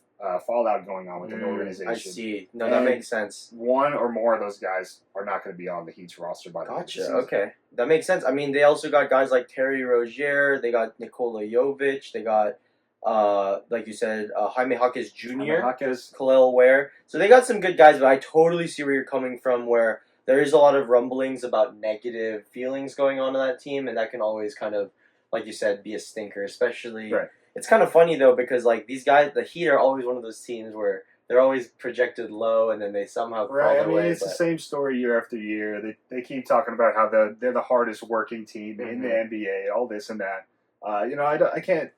fallout going on with an organization. I see. No, that makes sense. One or more of those guys are not going to be on the Heat's roster by the end of the season. Okay. That makes sense. I mean, they also got guys like Terry Rozier. They got Nikola Jovic. They got like you said, Jaime Jaquez Jr., Jaquez. Khalil Ware. So they got some good guys, but I totally see where you're coming from, where there is a lot of rumblings about negative feelings going on in that team, and that can always kind of, like you said, be a stinker, especially. Right. It's kind of funny, though, because, like, these guys, the Heat are always one of those teams where they're always projected low, and then they somehow crawl Right, I their mean, way. it's the same story year after year. They keep talking about how they're the hardest working team in the NBA, all this and that. I can't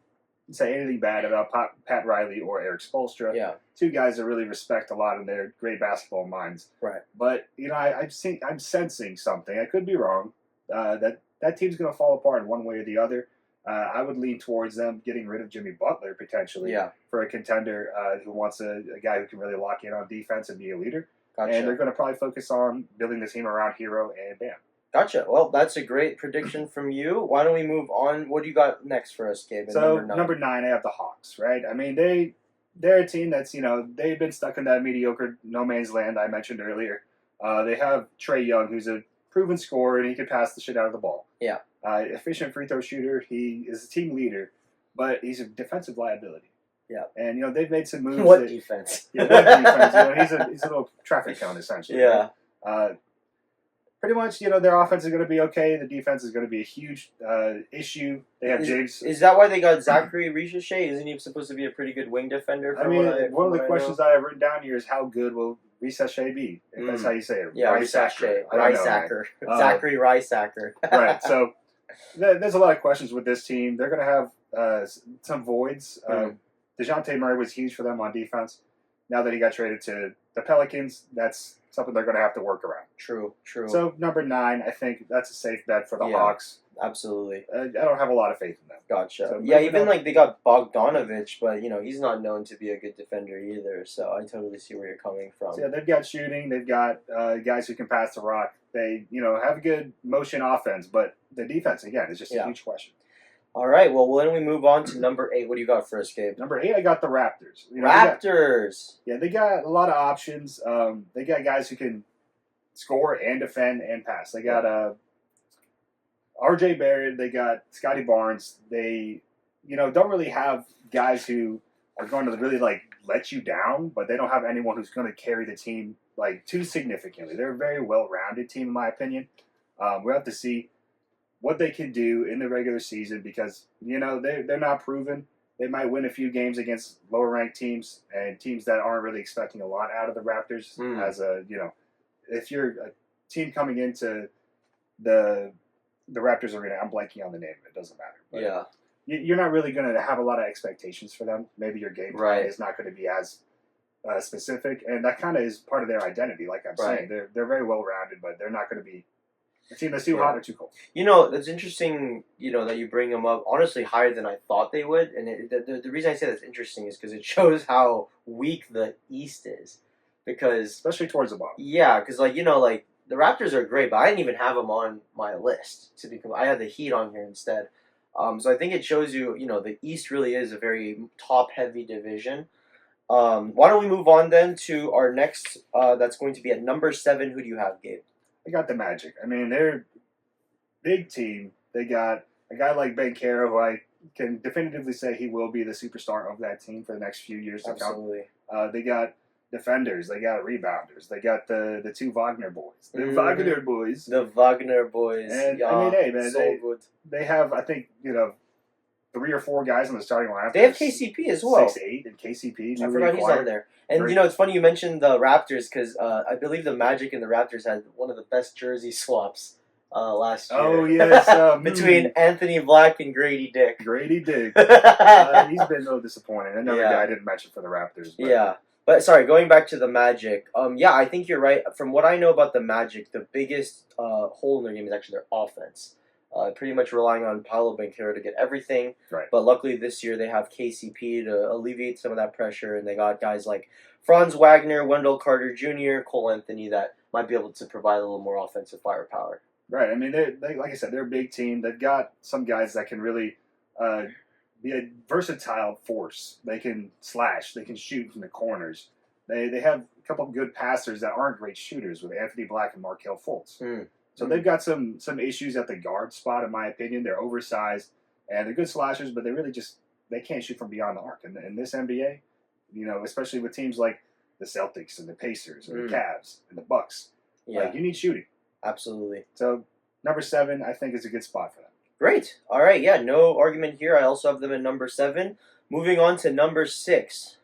say anything bad about Pat Riley or Eric Spoelstra. Yeah. Two guys I really respect a lot, and they're great basketball minds. Right. But I'm sensing something. I could be wrong. That team's going to fall apart in one way or the other. I would lean towards them getting rid of Jimmy Butler potentially for a contender who wants a guy who can really lock in on defense and be a leader. Gotcha. And they're going to probably focus on building the team around Hero and Bam. Gotcha. Well, that's a great prediction from you. Why don't we move on? What do you got next for us, Gabe? So number 9, I have the Hawks. Right. I mean, they're a team that's they've been stuck in that mediocre no man's land I mentioned earlier. They have Trae Young, who's a proven scorer, and he can pass the shit out of the ball. Yeah. Efficient free throw shooter. He is a team leader, but he's a defensive liability. Yeah. And they've made some moves. What defense? Yeah, what defense? He's a little traffic cone essentially. Yeah. Right? Pretty much, their offense is going to be okay. The defense is going to be a huge issue. They have James. Is that why they got Zachary Ricochet? Isn't he supposed to be a pretty good wing defender? One of the questions I have written down here is how good will Ricochet be? If that's how you say it. Yeah, Ricochet. Riceacker. Zachary Riceacker. Right. So there's a lot of questions with this team. They're going to have some voids. DeJounte Murray was huge for them on defense. Now that he got traded to the Pelicans, that's something they're going to have to work around. True. So number 9, I think that's a safe bet for the Hawks. Absolutely. I don't have a lot of faith in them. Gotcha. So even like they got Bogdanovich, but he's not known to be a good defender either. So I totally see where you're coming from. So, they've got shooting. They've got guys who can pass the rock. They have a good motion offense, but the defense again is just a huge question. All right. Well, then we move on to number 8. What do you got for us, Gabe? Number 8, I got the Raptors. Raptors. They got a lot of options. They got guys who can score and defend and pass. They got R.J. Barrett. They got Scotty Barnes. They, don't really have guys who are going to really let you down, but they don't have anyone who's going to carry the team too significantly. They're a very well-rounded team, in my opinion. We'll have to see what they can do in the regular season because, they're not proven. They might win a few games against lower-ranked teams and teams that aren't really expecting a lot out of the Raptors. If you're a team coming into the Raptors arena, I'm blanking on the name. It doesn't matter. But you're not really going to have a lot of expectations for them. Maybe your game plan is not going to be as specific, and that kind of is part of their identity. Like I'm saying, they're very well-rounded, but they're not going to be a team that's too hot or too cold. It's interesting, that you bring them up, honestly, higher than I thought they would. And the reason I say that's interesting is because it shows how weak the East is. Because especially towards the bottom. Yeah, because, the Raptors are great, but I didn't even have them on my list. I had the Heat on here instead. So I think it shows you, the East really is a very top-heavy division. Why don't we move on then to our next, that's going to be at number 7. Who do you have, Gabe? I got the Magic. I mean, they're a big team. They got a guy like Ben Caro, who I can definitively say he will be the superstar of that team for the next few years to come. They got defenders. They got rebounders. They got the 2 Wagner boys. The Wagner boys. The Wagner boys. And, hey, man, good. They have, I think, 3 or 4 guys on the starting lineup. They have KCP as well. 6'8", and KCP. I forgot he's on there. And, it's funny you mentioned the Raptors because I believe the Magic and the Raptors had one of the best jersey swaps last year. Oh, yes. Between Anthony Black and Grady Dick. Grady Dick. He's been a little disappointing. Another guy I didn't mention for the Raptors. But. But, sorry, going back to the Magic. I think you're right. From what I know about the Magic, the biggest hole in their game is actually their offense. Pretty much relying on Paolo Banchero to get everything. Right. But luckily this year they have KCP to alleviate some of that pressure, and they got guys like Franz Wagner, Wendell Carter Jr., Cole Anthony that might be able to provide a little more offensive firepower. Right. I mean, they like I said, they're a big team. They've got some guys that can really be a versatile force. They can slash. They can shoot from the corners. They have a couple of good passers that aren't great shooters with Anthony Black and Markelle Fultz. So they've got some issues at the guard spot, in my opinion. They're oversized, and they're good slashers, but they they can't shoot from beyond the arc. And in this NBA, especially with teams like the Celtics and the Pacers and the Cavs and the Bucks, Yeah, you need shooting. absolutely. So number 7, I think, is a good spot for them. Great. All right. Yeah, no argument here. I also have them at number 7. Moving on to number 6.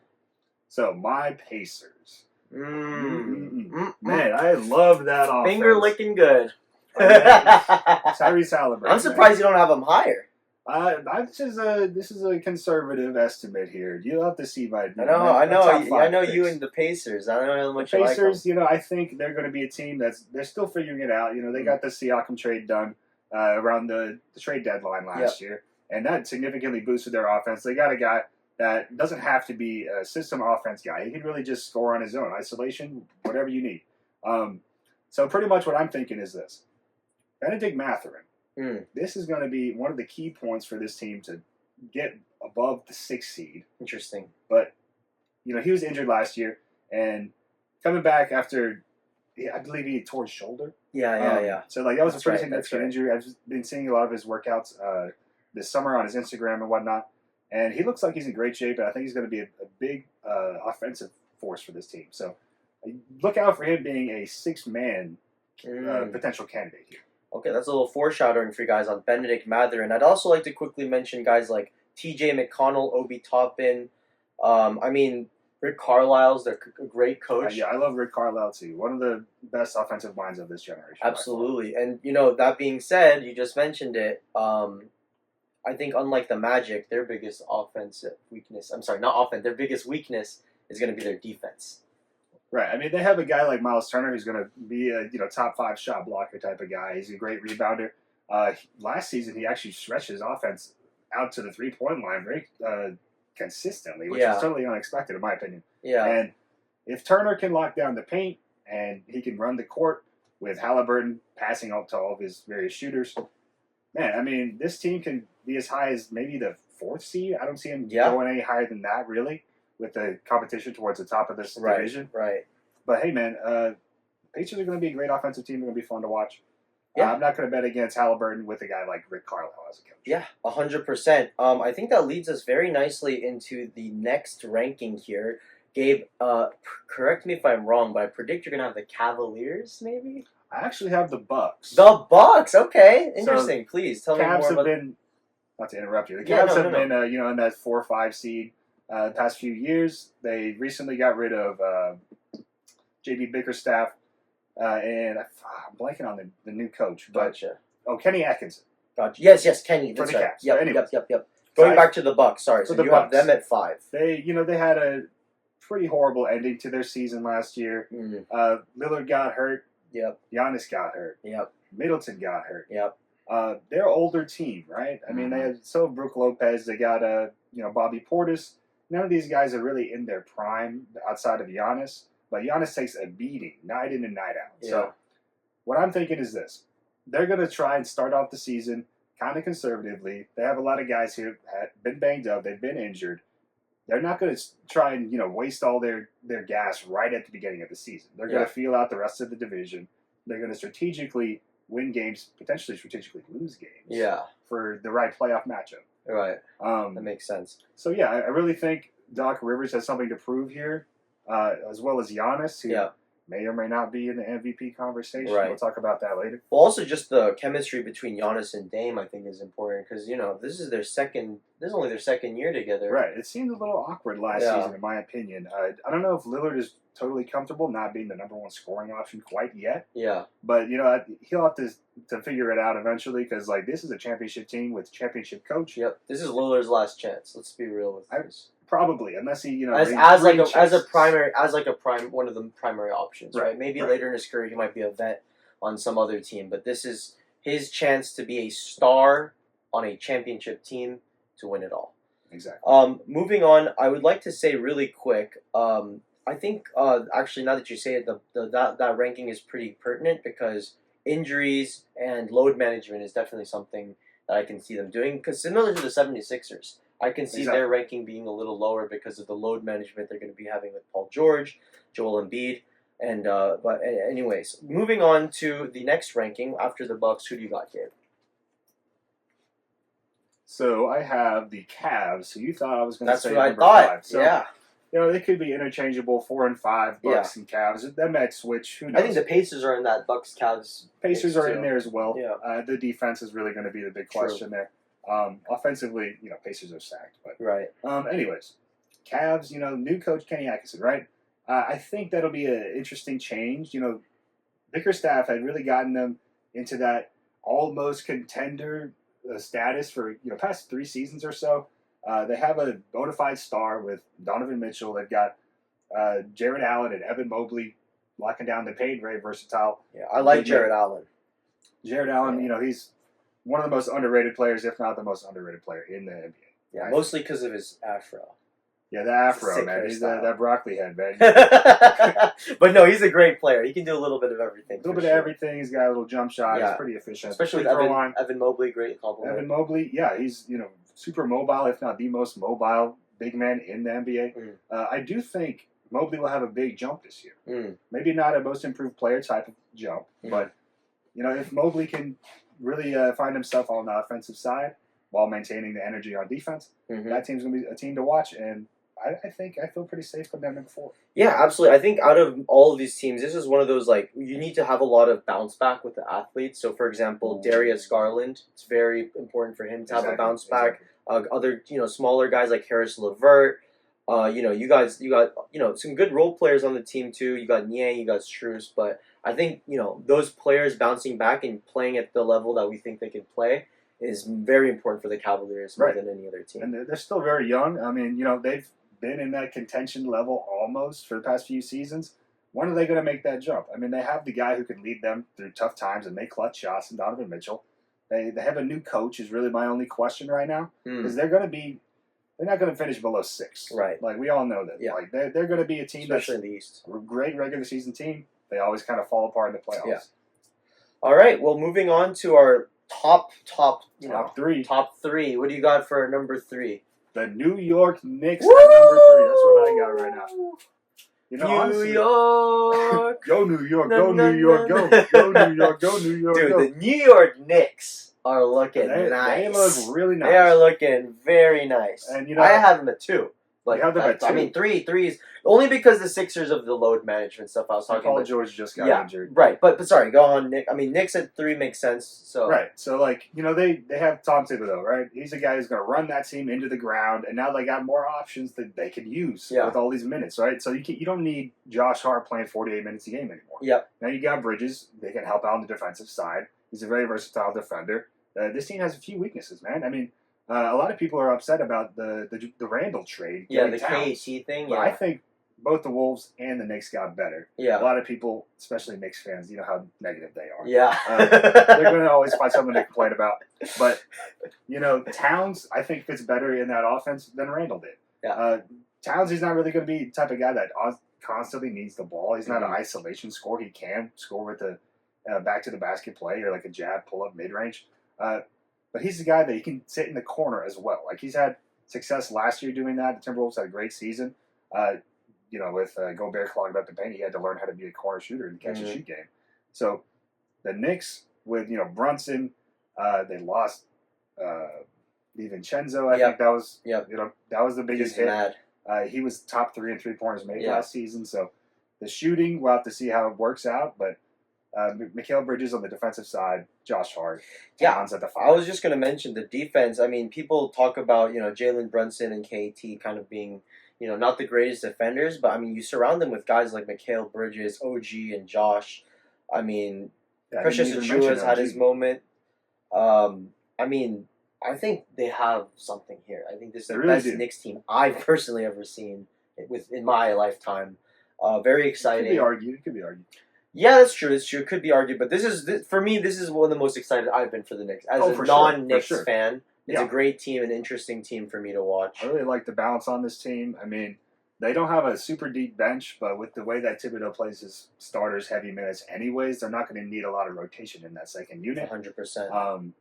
So my Pacers. Man, Man, I love that offense. finger licking good. Tyrese Halliburton. I'm surprised you don't have them higher. This is a conservative estimate here. You'll have to see my. I know picks. you and the Pacers. I don't know how much The you like them. Pacers, I think they're going to be a team they're still figuring it out. They got the Siakam trade done around the trade deadline last year, and that significantly boosted their offense. They got a guy that doesn't have to be a system offense guy. He can really just score on his own, isolation, whatever you need. So pretty much what I'm thinking is this: Benedict Mathurin. This is going to be one of the key points for this team to get above the 6th seed. Interesting. But, he was injured last year, and coming back after, I believe he tore his shoulder. Yeah. So, that was That's a pretty right, significant injury. I've just been seeing a lot of his workouts this summer on his Instagram and whatnot, and he looks like he's in great shape, and I think he's going to be a big offensive force for this team. So, look out for him being a 6-man potential candidate here. Okay, that's a little foreshadowing for you guys on Benedict Mathurin. I'd also like to quickly mention guys like T.J. McConnell, Obi Toppin. Rick Carlisle's a great coach. Yeah, I love Rick Carlisle too. One of the best offensive minds of this generation. Absolutely. And, that being said, you just mentioned it. I think unlike the Magic, their biggest offensive weakness, their biggest weakness is going to be their defense. Right. I mean, they have a guy like Miles Turner who's going to be a top 5 shot blocker type of guy. He's a great rebounder. Last season, he actually stretched his offense out to the 3-point line very consistently, which is totally unexpected in my opinion. Yeah. And if Turner can lock down the paint and he can run the court with Halliburton passing out to all of his various shooters, man, I mean, this team can be as high as maybe the 4th seed. I don't see him going any higher than that, really, with the competition towards the top of this division. Right. But hey, man, Pacers are going to be a great offensive team. They're going to be fun to watch. Yeah. I'm not going to bet against Halliburton with a guy like Rick Carlisle as a coach. Yeah, 100%. I think that leads us very nicely into the next ranking here. Gabe, correct me if I'm wrong, but I predict you're going to have the Cavaliers, maybe? I actually have the Bucks. The Bucks, okay. Interesting. So, please tell me more about... been, not to interrupt you. The Cavs have been, in that 4 or 5 seed the past few years. They recently got rid of J.B. Bickerstaff, and I'm blanking on the new coach. But, gotcha. Kenny Atkinson. Gotcha. Yes, Kenny. That's right. Cavs. Yep. Going back to the Bucks. Sorry, so you have them at 5. They had a pretty horrible ending to their season last year. Lillard got hurt. Yep. Giannis got hurt. Yep. Middleton got hurt. Yep. They're an older team, right? I mean, they have Brooke Lopez. They got Bobby Portis. None of these guys are really in their prime outside of Giannis, but Giannis takes a beating night in and night out. Yeah. So what I'm thinking is this: they're going to try and start off the season kind of conservatively. They have a lot of guys who have been banged up. They've been injured. They're not going to try and waste all their gas right at the beginning of the season. They're going to feel out the rest of the division. They're going to strategically win games, potentially strategically lose games. Yeah. For the right playoff matchup. Right. That makes sense. So yeah, I really think Doc Rivers has something to prove here, as well as Giannis, who may or may not be in the MVP conversation. Right. We'll talk about that later. Well, also just the chemistry between Giannis and Dame, I think, is important because this is only their second year together. Right. It seemed a little awkward last season, in my opinion. I don't know if Lillard is totally comfortable not being the number 1 scoring option quite yet. Yeah. But he'll have to figure it out eventually because like this is a championship team with a championship coach. Yep. This is Lillard's last chance. Let's be real with this. Probably, unless he one of the primary options, right? Maybe later in his career he might be a vet on some other team, but this is his chance to be a star on a championship team to win it all. Exactly. Moving on, I would like to say really quick. I think actually now that you say it, that ranking is pretty pertinent because injuries and load management is definitely something that I can see them doing. Because similar to the 76ers. I can see their ranking being a little lower because of the load management they're going to be having with Paul George, Joel Embiid, and but anyways, moving on to the next ranking after the Bucks. Who do you got, Gabe? So I have the Cavs, who you thought I was going to That's say what I number thought. 5. So, Yeah. They could be interchangeable, 4 and 5, Bucks and Cavs. That might switch. Who knows? I think the Pacers are in that Bucks Cavs. Pacers are in too. there as well. Yeah. The defense is really going to be the big question there. Offensively, Pacers are stacked. But Right. anyways, Cavs, new coach Kenny Atkinson, right? I think that'll be an interesting change. Bickerstaff had really gotten them into that almost contender status for past 3 seasons or so. They have a bona fide star with Donovan Mitchell. They've got Jared Allen and Evan Mobley locking down the paint, very versatile. Yeah, I like Jared Allen. Jared Allen, he's one of the most underrated players, if not the most underrated player in the NBA. Yeah, mostly because of his afro. Yeah, the afro, man. He's that broccoli head, man. But no, he's a great player. He can do a little bit of everything. A little bit of everything. He's got a little jump shot. Yeah. He's pretty efficient. Especially with Evan Mobley, great compliment. Evan Mobley, yeah, he's super mobile, if not the most mobile big man in the NBA. I do think Mobley will have a big jump this year. Maybe not a most improved player type of jump, but if Mobley can really find himself on the offensive side while maintaining the energy on defense, that team's going to be a team to watch. And I feel pretty safe putting them number 4. Yeah, absolutely. I think out of all of these teams, this is one of those, you need to have a lot of bounce back with the athletes. So, for example, Darius Garland, it's very important for him to have a bounce back. Other, smaller guys like Harris LeVert. You got some good role players on the team too. You got Niang, you got Strus, but I think, those players bouncing back and playing at the level that we think they can play is very important for the Cavaliers more than any other team. And they're still very young. I mean, they've been in that contention level almost for the past few seasons. When are they going to make that jump? I mean, they have the guy who can lead them through tough times and make clutch shots in Donovan Mitchell. They have a new coach is really my only question right now because they're not going to finish below 6. Right. Like, we all know that. Yeah. Like, they're going to be a team especially in the East. A great regular season team. They always kind of fall apart in the playoffs. Yeah. All right. Well, moving on to our top three. Top 3. What do you got for number 3? The New York Knicks at number 3. That's what I got right now. New honestly, York. Go New York. Go New York. Go. Go New York. Go New York. Dude, go. the New York Knicks are looking nice. They look really nice. They are looking very nice. And I have them at 2. You have them at 2? I mean, three is only because the Sixers of the load management stuff I was talking Paul about. George just got injured. Right. But sorry, go on, Nick. I mean, Knicks at 3 makes sense. So right. So they have Tom Thibodeau, right? He's a guy who's going to run that team into the ground, and now they got more options that they can use with all these minutes, right? So you don't need Josh Hart playing 48 minutes a game anymore. Yep. Now you got Bridges. They can help out on the defensive side. He's a very versatile defender. This team has a few weaknesses, man. I mean, a lot of people are upset about the Randall trade. Yeah, the KAT thing. But I think both the Wolves and the Knicks got better. Yeah. A lot of people, especially Knicks fans, you know how negative they are. Yeah. They're going to always find something to complain about. But, Towns, I think, fits better in that offense than Randall did. Yeah. Towns is not really going to be the type of guy that constantly needs the ball. He's not an isolation scorer. He can score with the back to the basket play or like a jab, pull up, mid range. But he's the guy that he can sit in the corner as well. Like, he's had success last year doing that. The Timberwolves had a great season. With Gobert clogging up the paint, he had to learn how to be a corner shooter and catch a shoot game. So the Knicks with Brunson, they lost DiVincenzo. I think that was that was the biggest hit. Mad. He was top 3 in 3-pointers made last season. So the shooting, we'll have to see how it works out. But Mikal Bridges on the defensive side, Josh Hart, Towns at the 5. I was just going to mention the defense. I mean, people talk about Jalen Brunson and KAT kind of being not the greatest defenders, but I mean, you surround them with guys like Mikal Bridges, OG, and Josh. I mean, Precious Achiuwa has had his moment. I mean, I think they have something here. I think this is the best Knicks team I've personally ever seen in my lifetime. Very exciting. It could be argued. Yeah, that's true. It's true. It could be argued, but for me, this is one of the most excited I've been for the Knicks as a non-Knicks fan. It's a great team, an interesting team for me to watch. I really like the balance on this team. I mean, they don't have a super deep bench, but with the way that Thibodeau plays his starters heavy minutes anyways, they're not going to need a lot of rotation in that second unit. 100%.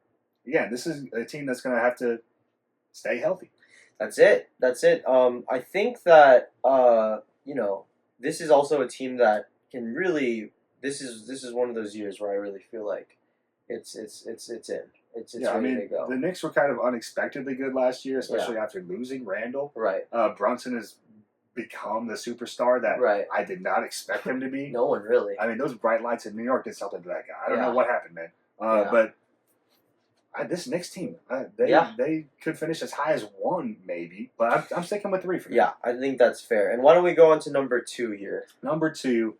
Again, this is a team that's going to have to stay healthy. That's it. I think that, this is also a team that can really... This is one of those years where I really feel like it's in. It's Yeah, I ready mean, to go. the Knicks were kind of unexpectedly good last year, especially after losing Randall. Right. Brunson has become the superstar that I did not expect him to be. No one really. I mean, those bright lights in New York did something to that guy. I don't know what happened, man. But this Knicks team, they could finish as high as 1, maybe. But I'm sticking with 3 for now. Yeah, I think that's fair. And why don't we go on to number 2 here? Number 2,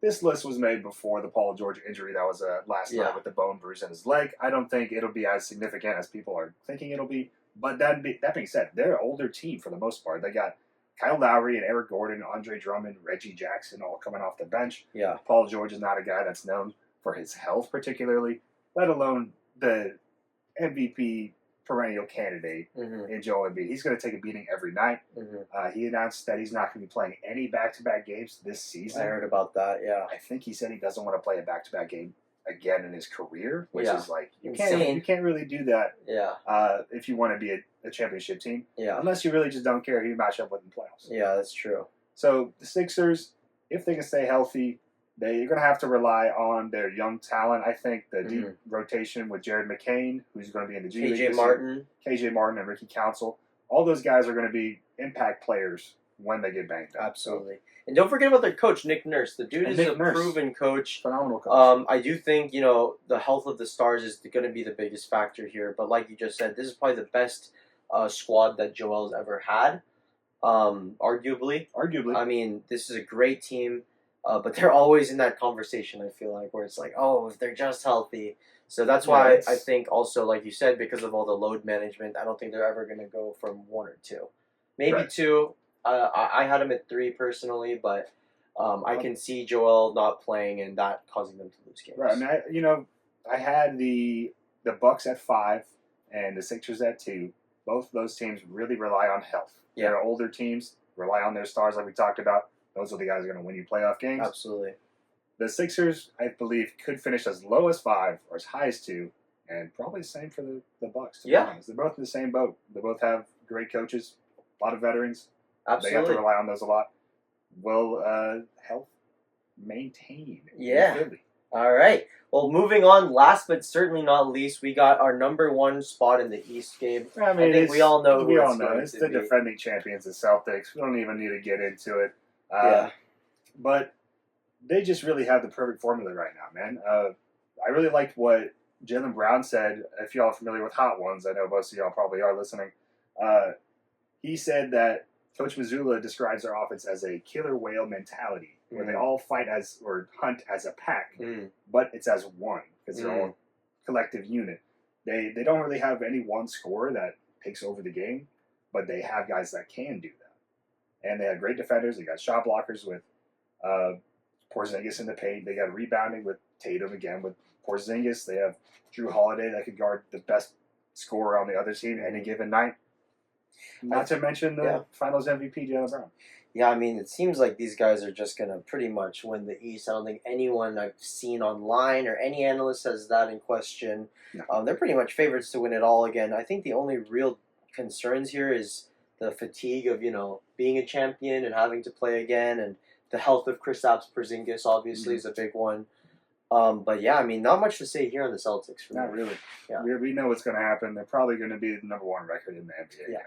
this list was made before the Paul George injury that was last night with the bone bruise in his leg. I don't think it'll be as significant as people are thinking it'll be. But that being said, they're an older team for the most part. They got Kyle Lowry and Eric Gordon, Andre Drummond, Reggie Jackson all coming off the bench. Yeah. Paul George is not a guy that's known for his health particularly, let alone the MVP perennial candidate in Joel Embiid. He's going to take a beating every night. He announced that he's not going to be playing any back-to-back games this season. I heard about that, yeah. I think he said he doesn't want to play a back-to-back game again in his career, which is like, you insane. can't really do that Yeah. if you want to be a championship team. Yeah. Unless you really just don't care who you match up with in the playoffs. Yeah, that's true. So the Sixers, if they can stay healthy, they're going to have to rely on their young talent. I think the deep rotation with Jared McCain, who's going to be in the G League KJ Martin and Ricky Council, all those guys are going to be impact players when they get banged up. Absolutely. And don't forget about their coach, Nick Nurse. The dude is a proven coach. Phenomenal coach. I do think, the health of the Stars is going to be the biggest factor here. But like you just said, this is probably the best squad that Joel's ever had, arguably. I mean, this is a great team. But they're always in that conversation, I feel like, where it's like, oh, if they're just healthy. So that's why I think also, like you said, because of all the load management, I don't think they're ever going to go from 1 or 2. Maybe 2. I had them at 3 personally, but I can see Joel not playing and that causing them to lose games. Right. I mean, I had the Bucks at 5 and the Sixers at 2. Both of those teams really rely on health. Yeah. They're older teams, rely on their stars like we talked about. Those are the guys who are going to win you playoff games. Absolutely. The Sixers, I believe, could finish as low as 5 or as high as 2, and probably the same for the Bucks. To be honest. They're both in the same boat. They both have great coaches, a lot of veterans. Absolutely. They have to rely on those a lot. Will health maintain? Yeah. All right. Well, moving on, last but certainly not least, we got our number 1 spot in the East game. I mean, think we all know who it's going it's to the be. defending champions, the Celtics. We don't even need to get into it. But they just really have the perfect formula right now, man. I really liked what Jaylen Brown said. If y'all are familiar with Hot Ones, I know most of y'all probably are listening. He said that Coach Mazzulla describes their offense as a killer whale mentality, where they all fight or hunt as a pack, but it's as one because they're all a collective unit. They don't really have any one scorer that takes over the game, but they have guys that can do that. And they have great defenders. They got shot blockers with Porzingis in the paint. They got rebounding with Tatum again with Porzingis. They have Drew Holiday that could guard the best scorer on the other team any given night. Not to mention the Finals MVP, Jaylen Brown. Yeah, I mean, it seems like these guys are just going to pretty much win the East. I don't think anyone I've seen online or any analyst has that in question. No. They're pretty much favorites to win it all again. I think the only real concerns here is the fatigue of, being a champion and having to play again, and the health of Kristaps Porzingis obviously is a big one. But yeah, I mean, not much to say here on the Celtics. Not really. Yeah. We know what's going to happen. They're probably going to be the number 1 record in the NBA. Yeah.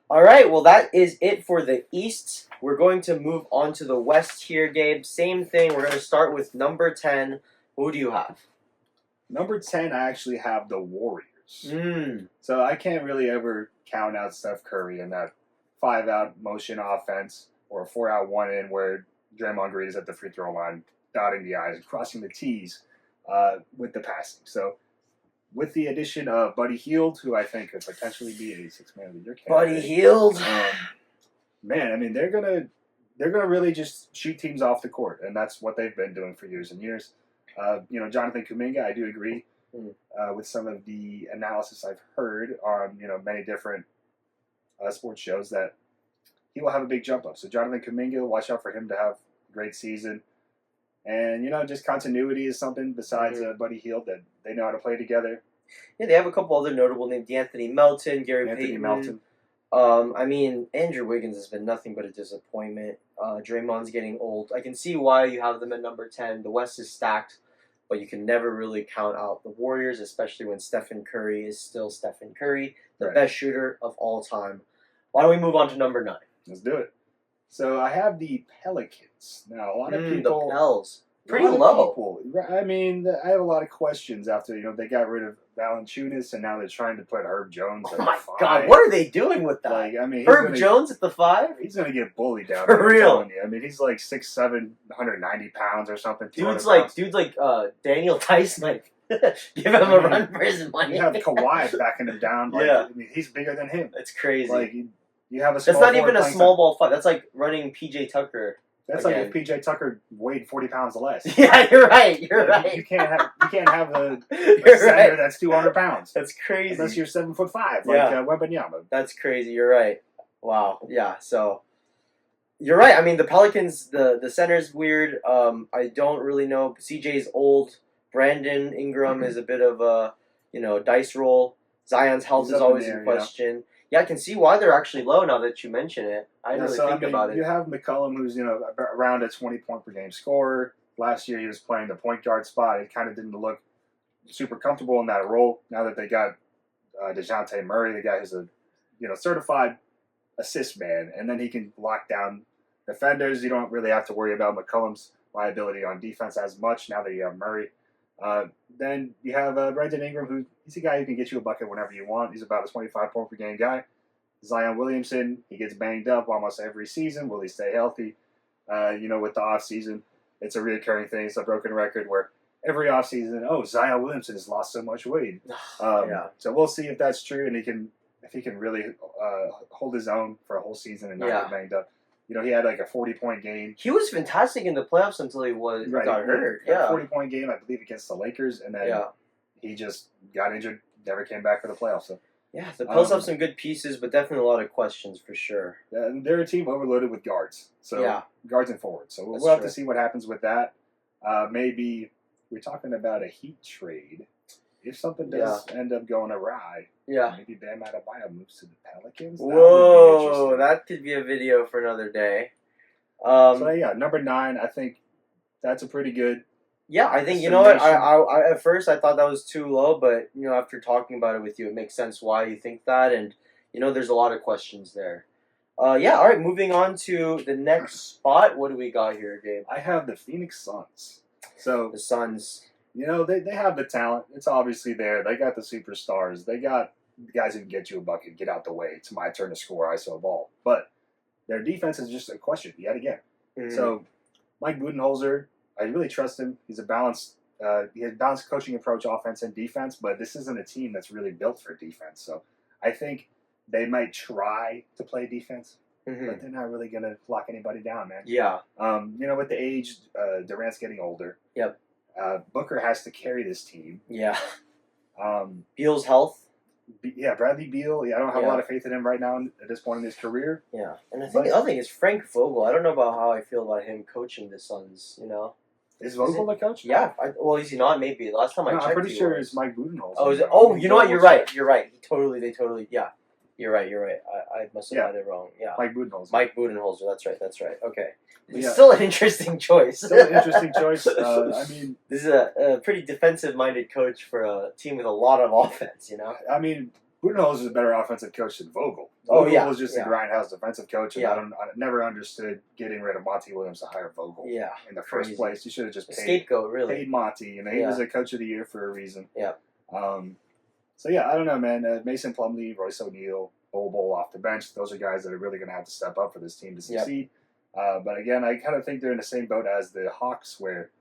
All right, well, that is it for the East. We're going to move on to the West here, Gabe. Same thing. We're going to start with number 10. Who do you have? Number 10, I actually have the Warriors. So I can't really ever count out Steph Curry in that 5-out motion offense or a 4-out 1-in where Draymond Green is at the free throw line, dotting the I's and crossing the T's with the passing. So with the addition of Buddy Hield, who I think could potentially be a 6-man of the year candidate. Buddy Hield. Man, I mean, they're gonna really just shoot teams off the court, and that's what they've been doing for years and years. Jonathan Kuminga, I do agree with some of the analysis I've heard on many different sports shows that he will have a big jump up. So Jonathan Kuminga, watch out for him to have a great season. And, just continuity is something besides Buddy Hield that they know how to play together. Yeah, they have a couple other notable names. D'Anthony Melton, Gary Payton. I mean, Andrew Wiggins has been nothing but a disappointment. Draymond's getting old. I can see why you have them at number 10. The West is stacked. but you can never really count out the Warriors, especially when Stephen Curry is still Stephen Curry, the Right. best shooter of all time. Why don't we move on to number 9? Let's do it. So I have the Pelicans. Now, a lot of The people... Pels. Pretty a lot of low. people, I mean, I have a lot of questions after, they got rid of Valanciunas, and now they're trying to put Herb Jones Oh at my 5. God, what are they doing with that? Like, I mean, Herb Jones at the 5? He's going to get bullied down For there. I'm real. telling you. I mean, he's like 6'7", 190 pounds or something. Dude's 200 like pounds. Daniel Tyson, like give him a run for his money. You have Kawhi backing him down. Like, Yeah. I mean, he's bigger than him. That's crazy. Like, you have a That's small not forward even a playing small ball fight. That's like running PJ Tucker. That's again. like if PJ Tucker weighed 40 pounds less. Yeah, you're right. You're Like, right. You can't have a You're center right. that's 200 pounds. That's crazy. Unless you're 7'5", like Yeah. Wembanyama. That's crazy. You're right. Wow. Yeah. So you're right. I mean, the Pelicans, the center's weird. I don't really know. CJ's old. Brandon Ingram is a bit of a dice roll. Zion's health He's is up in always the in air, question. Yeah, I can see why they're actually low now that you mention it. I didn't really think about You it. have McCollum, who's around a 20-point per game scorer. Last year he was playing the point guard spot. He kind of didn't look super comfortable in that role. Now that they got DeJounte Murray, the guy who's a certified assist man, and then he can lock down defenders. You don't really have to worry about McCollum's liability on defense as much now that you have Murray. Then you have Brandon Ingram, he's a guy who can get you a bucket whenever you want. He's about a 25-point per game guy. Zion Williamson, he gets banged up almost every season. Will he stay healthy? With the offseason, it's a recurring thing. It's a broken record where every offseason, Zion Williamson has lost so much weight. Yeah. So we'll see if that's true, and if he can really hold his own for a whole season and not get banged up. He had like a 40-point game. He was fantastic in the playoffs until he got hurt. Yeah. 40-point game, I believe, against the Lakers, and then he just got injured, never came back for the playoffs. So. Yeah, the Pels have some good pieces, but definitely a lot of questions for sure. They're a team overloaded with guards. So guards and forwards. So we'll have to see what happens with that. Maybe we're talking about a Heat trade. If something does end up going awry, maybe Bam Adebayo moves to the Pelicans. Whoa, that could be a video for another day. Number 9, I think that's a pretty good. Yeah, I think you know what. I at first I thought that was too low, but after talking about it with you, it makes sense why you think that, and there's a lot of questions there. All right, moving on to the next spot. What do we got here, Gabe? I have the Phoenix Suns. So the Suns. They have the talent. It's obviously there. They got the superstars. They got the guys who can get you a bucket, get out the way. It's my turn to score, ISO ball. But their defense is just a question yet again. Mm-hmm. So Mike Budenholzer, I really trust him. He's a balanced. He has a balanced coaching approach, offense and defense. But this isn't a team that's really built for defense. So I think they might try to play defense, but they're not really going to lock anybody down, man. Yeah. With the age, Durant's getting older. Yep. Booker has to carry this team. Yeah. Beal's health. Bradley Beal. I don't have a lot of faith in him right now at this point in his career. Yeah, and I think the other thing is Frank Vogel. I don't know about how I feel about him coaching the Suns. Is Vogel the coach? Yeah. Is he not? Maybe last time I checked, I'm pretty sure it's Mike Budenholzer. Oh, is it? Oh, you know what? You're right. You're right. They totally. Yeah. You're right. I must have had it wrong. Yeah. Mike Budenholzer. That's right. Okay. It's still an interesting choice. Still an interesting choice. I mean, this is a pretty defensive-minded coach for a team with a lot of offense. I mean, Budenholzer is a better offensive coach than Vogel. Vogel was just a grindhouse defensive coach, and I never understood getting rid of Monty Williams to hire Vogel. Yeah. In the first place, you should have just scapegoat. Really paid Monty. He was a coach of the year for a reason. Yeah. I don't know, man. Mason Plumlee, Royce O'Neal, Bol off the bench. Those are guys that are really going to have to step up for this team to succeed. But again, I kind of think they're in the same boat as the Hawks, where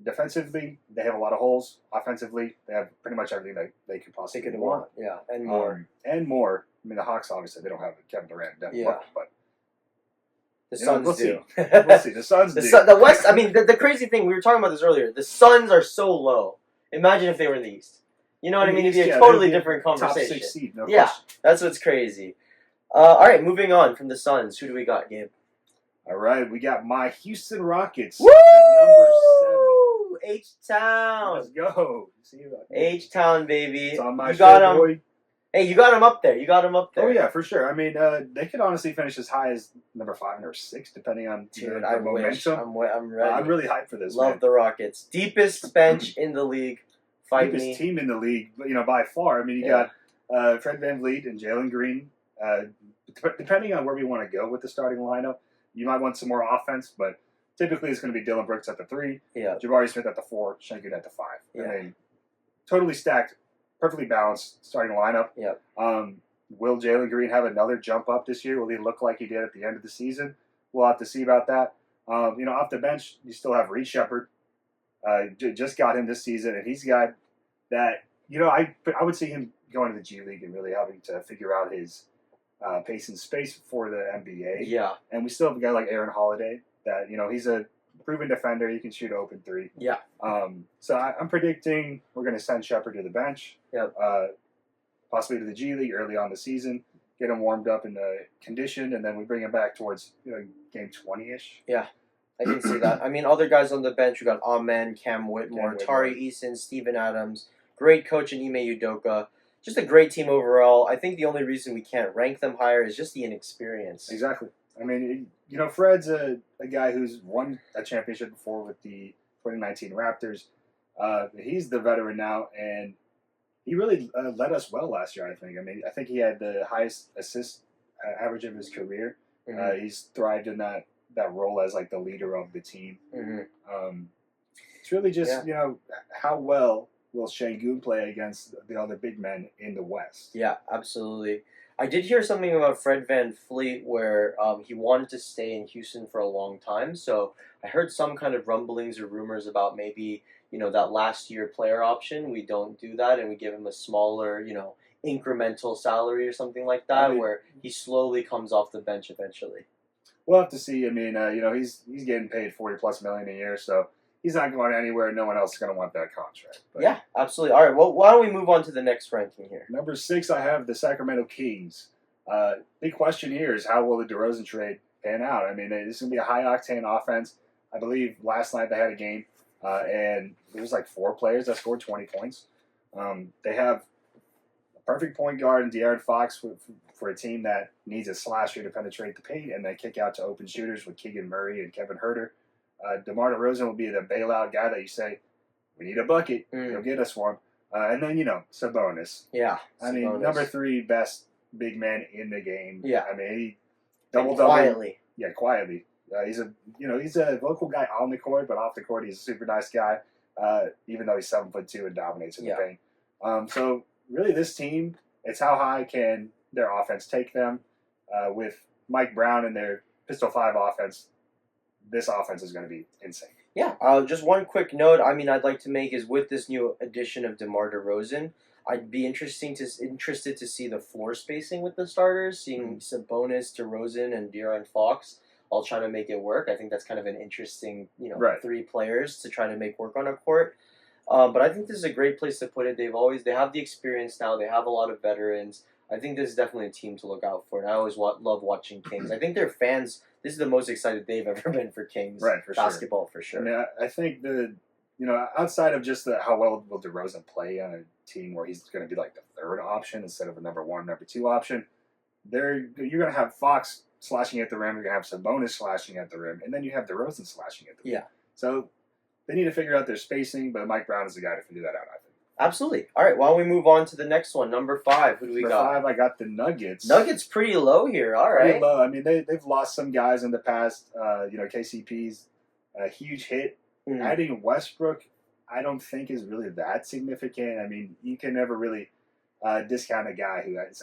defensively they have a lot of holes. Offensively, they have pretty much everything that they could possibly want. Yeah, and more. I mean, the Hawks obviously they don't have Kevin Durant, but the Suns do. We'll see. The Suns do. The West. I mean, the crazy thing we were talking about this earlier. The Suns are so low. Imagine if they were in the East. You know what I mean? It'd be a totally different conversation. Top 6 seed, no yeah, question. That's what's crazy. All right, moving on from the Suns. Who do we got, Gabe? All right, we got my Houston Rockets Woo! at number 7. H-Town. Let's go. H-Town, baby. It's on my you got show, boy. Hey, you got him up there. You got him up there. Oh yeah, for sure. I mean, they could honestly finish as high as number 5 or 6, depending on Dude, the I wish. momentum. I'm ready. I'm really hyped for this. Love man. the Rockets. Deepest bench in the league. Fight Deepest me. team in the league, by far. I mean, you got Fred VanVleet and Jalen Green. Depending on where we want to go with the starting lineup, you might want some more offense, but typically it's going to be Dylan Brooks at the 3, Yeah. Jabari Smith at the 4, Şengün at the 5. Yeah. I mean, totally stacked, perfectly balanced starting lineup. Yeah. Will Jalen Green have another jump up this year? Will he look like he did at the end of the season? We'll have to see about that. Off the bench, you still have Reed Shepherd. Just got him this season, and he's a guy that, I would see him going to the G League and really having to figure out his pace and space for the NBA. Yeah. And we still have a guy like Aaron Holiday that, he's a proven defender. He can shoot open 3. Yeah. So I'm predicting we're going to send Shepherd to the bench. Yep. Possibly to the G League early on the season, get him warmed up and conditioned, and then we bring him back towards game 20-ish. Yeah, I can see that. I mean, other guys on the bench, we got Amen, Cam Whitmore, Tari Eason, Steven Adams, great coach in Ime Udoka. Just a great team overall. I think the only reason we can't rank them higher is just the inexperience. Exactly. I mean, Fred's a guy who's won a championship before with the 2019 Raptors. He's the veteran now, and he really led us well last year, I think. I mean, I think he had the highest assist average of his career. Mm-hmm. He's thrived in that role as, like, the leader of the team. Mm-hmm. It's really just, how well will Şengün play against the other big men in the West? Yeah, absolutely. I did hear something about Fred VanVleet where he wanted to stay in Houston for a long time. So I heard some kind of rumblings or rumors about maybe, that last year player option. We don't do that and we give him a smaller, incremental salary or something like that, where he slowly comes off the bench eventually. We'll have to see. I mean, he's getting paid $40+ million a year, so he's not going anywhere. No one else is going to want that contract. But yeah, absolutely. All right, well, why don't we move on to the next ranking here? Number 6, I have the Sacramento Kings. Big question here is how will the DeRozan trade pan out? I mean, this is going to be a high-octane offense. I believe last night they had a game, and there was like 4 players that scored 20 points. They have a perfect point guard in De'Aaron Fox for a team that needs a slasher to penetrate the paint and then kick out to open shooters with Keegan Murray and Kevin Huerter. DeMar DeRozan will be the bailout guy that you say, we need a bucket, he'll get us one. And then, Sabonis. Yeah. I mean, number 3 best big man in the game. Yeah. I mean, he double-double. Quietly. Yeah, quietly. He's a vocal guy on the court, but off the court he's a super nice guy, even though he's 7'2" and dominates in the paint. So really this team, it's how high can their offense take them. With Mike Brown and their Pistol 5 offense, this offense is going to be insane. Yeah, just one quick note I'd like to make is with this new addition of DeMar DeRozan, I'd be interested to see the floor spacing with the starters, seeing Sabonis, DeRozan, and De'Aaron Fox all trying to make it work. I think that's kind of an interesting, 3 players to try to make work on a court. But I think this is a great place to put it. They have the experience now. They have a lot of veterans. I think this is definitely a team to look out for. And I always love watching Kings. I think their fans, this is the most excited they've ever been for Kings basketball, for sure. I mean, I think outside of just how well will DeRozan play on a team where he's going to be like the 3rd option instead of a number 1, number 2 option, you're going to have Fox slashing at the rim, you're going to have Sabonis slashing at the rim, and then you have DeRozan slashing at the rim. Yeah. So they need to figure out their spacing, but Mike Brown is the guy to figure that out, I think. Absolutely. All right, why don't we move on to the next one? Number 5, who do we got? Number 5, I got the Nuggets. Nuggets pretty low here, all right. Pretty low. I mean, they've lost some guys in the past. KCP's a huge hit. Adding Westbrook, I don't think is really that significant. I mean, you can never really discount a guy who has,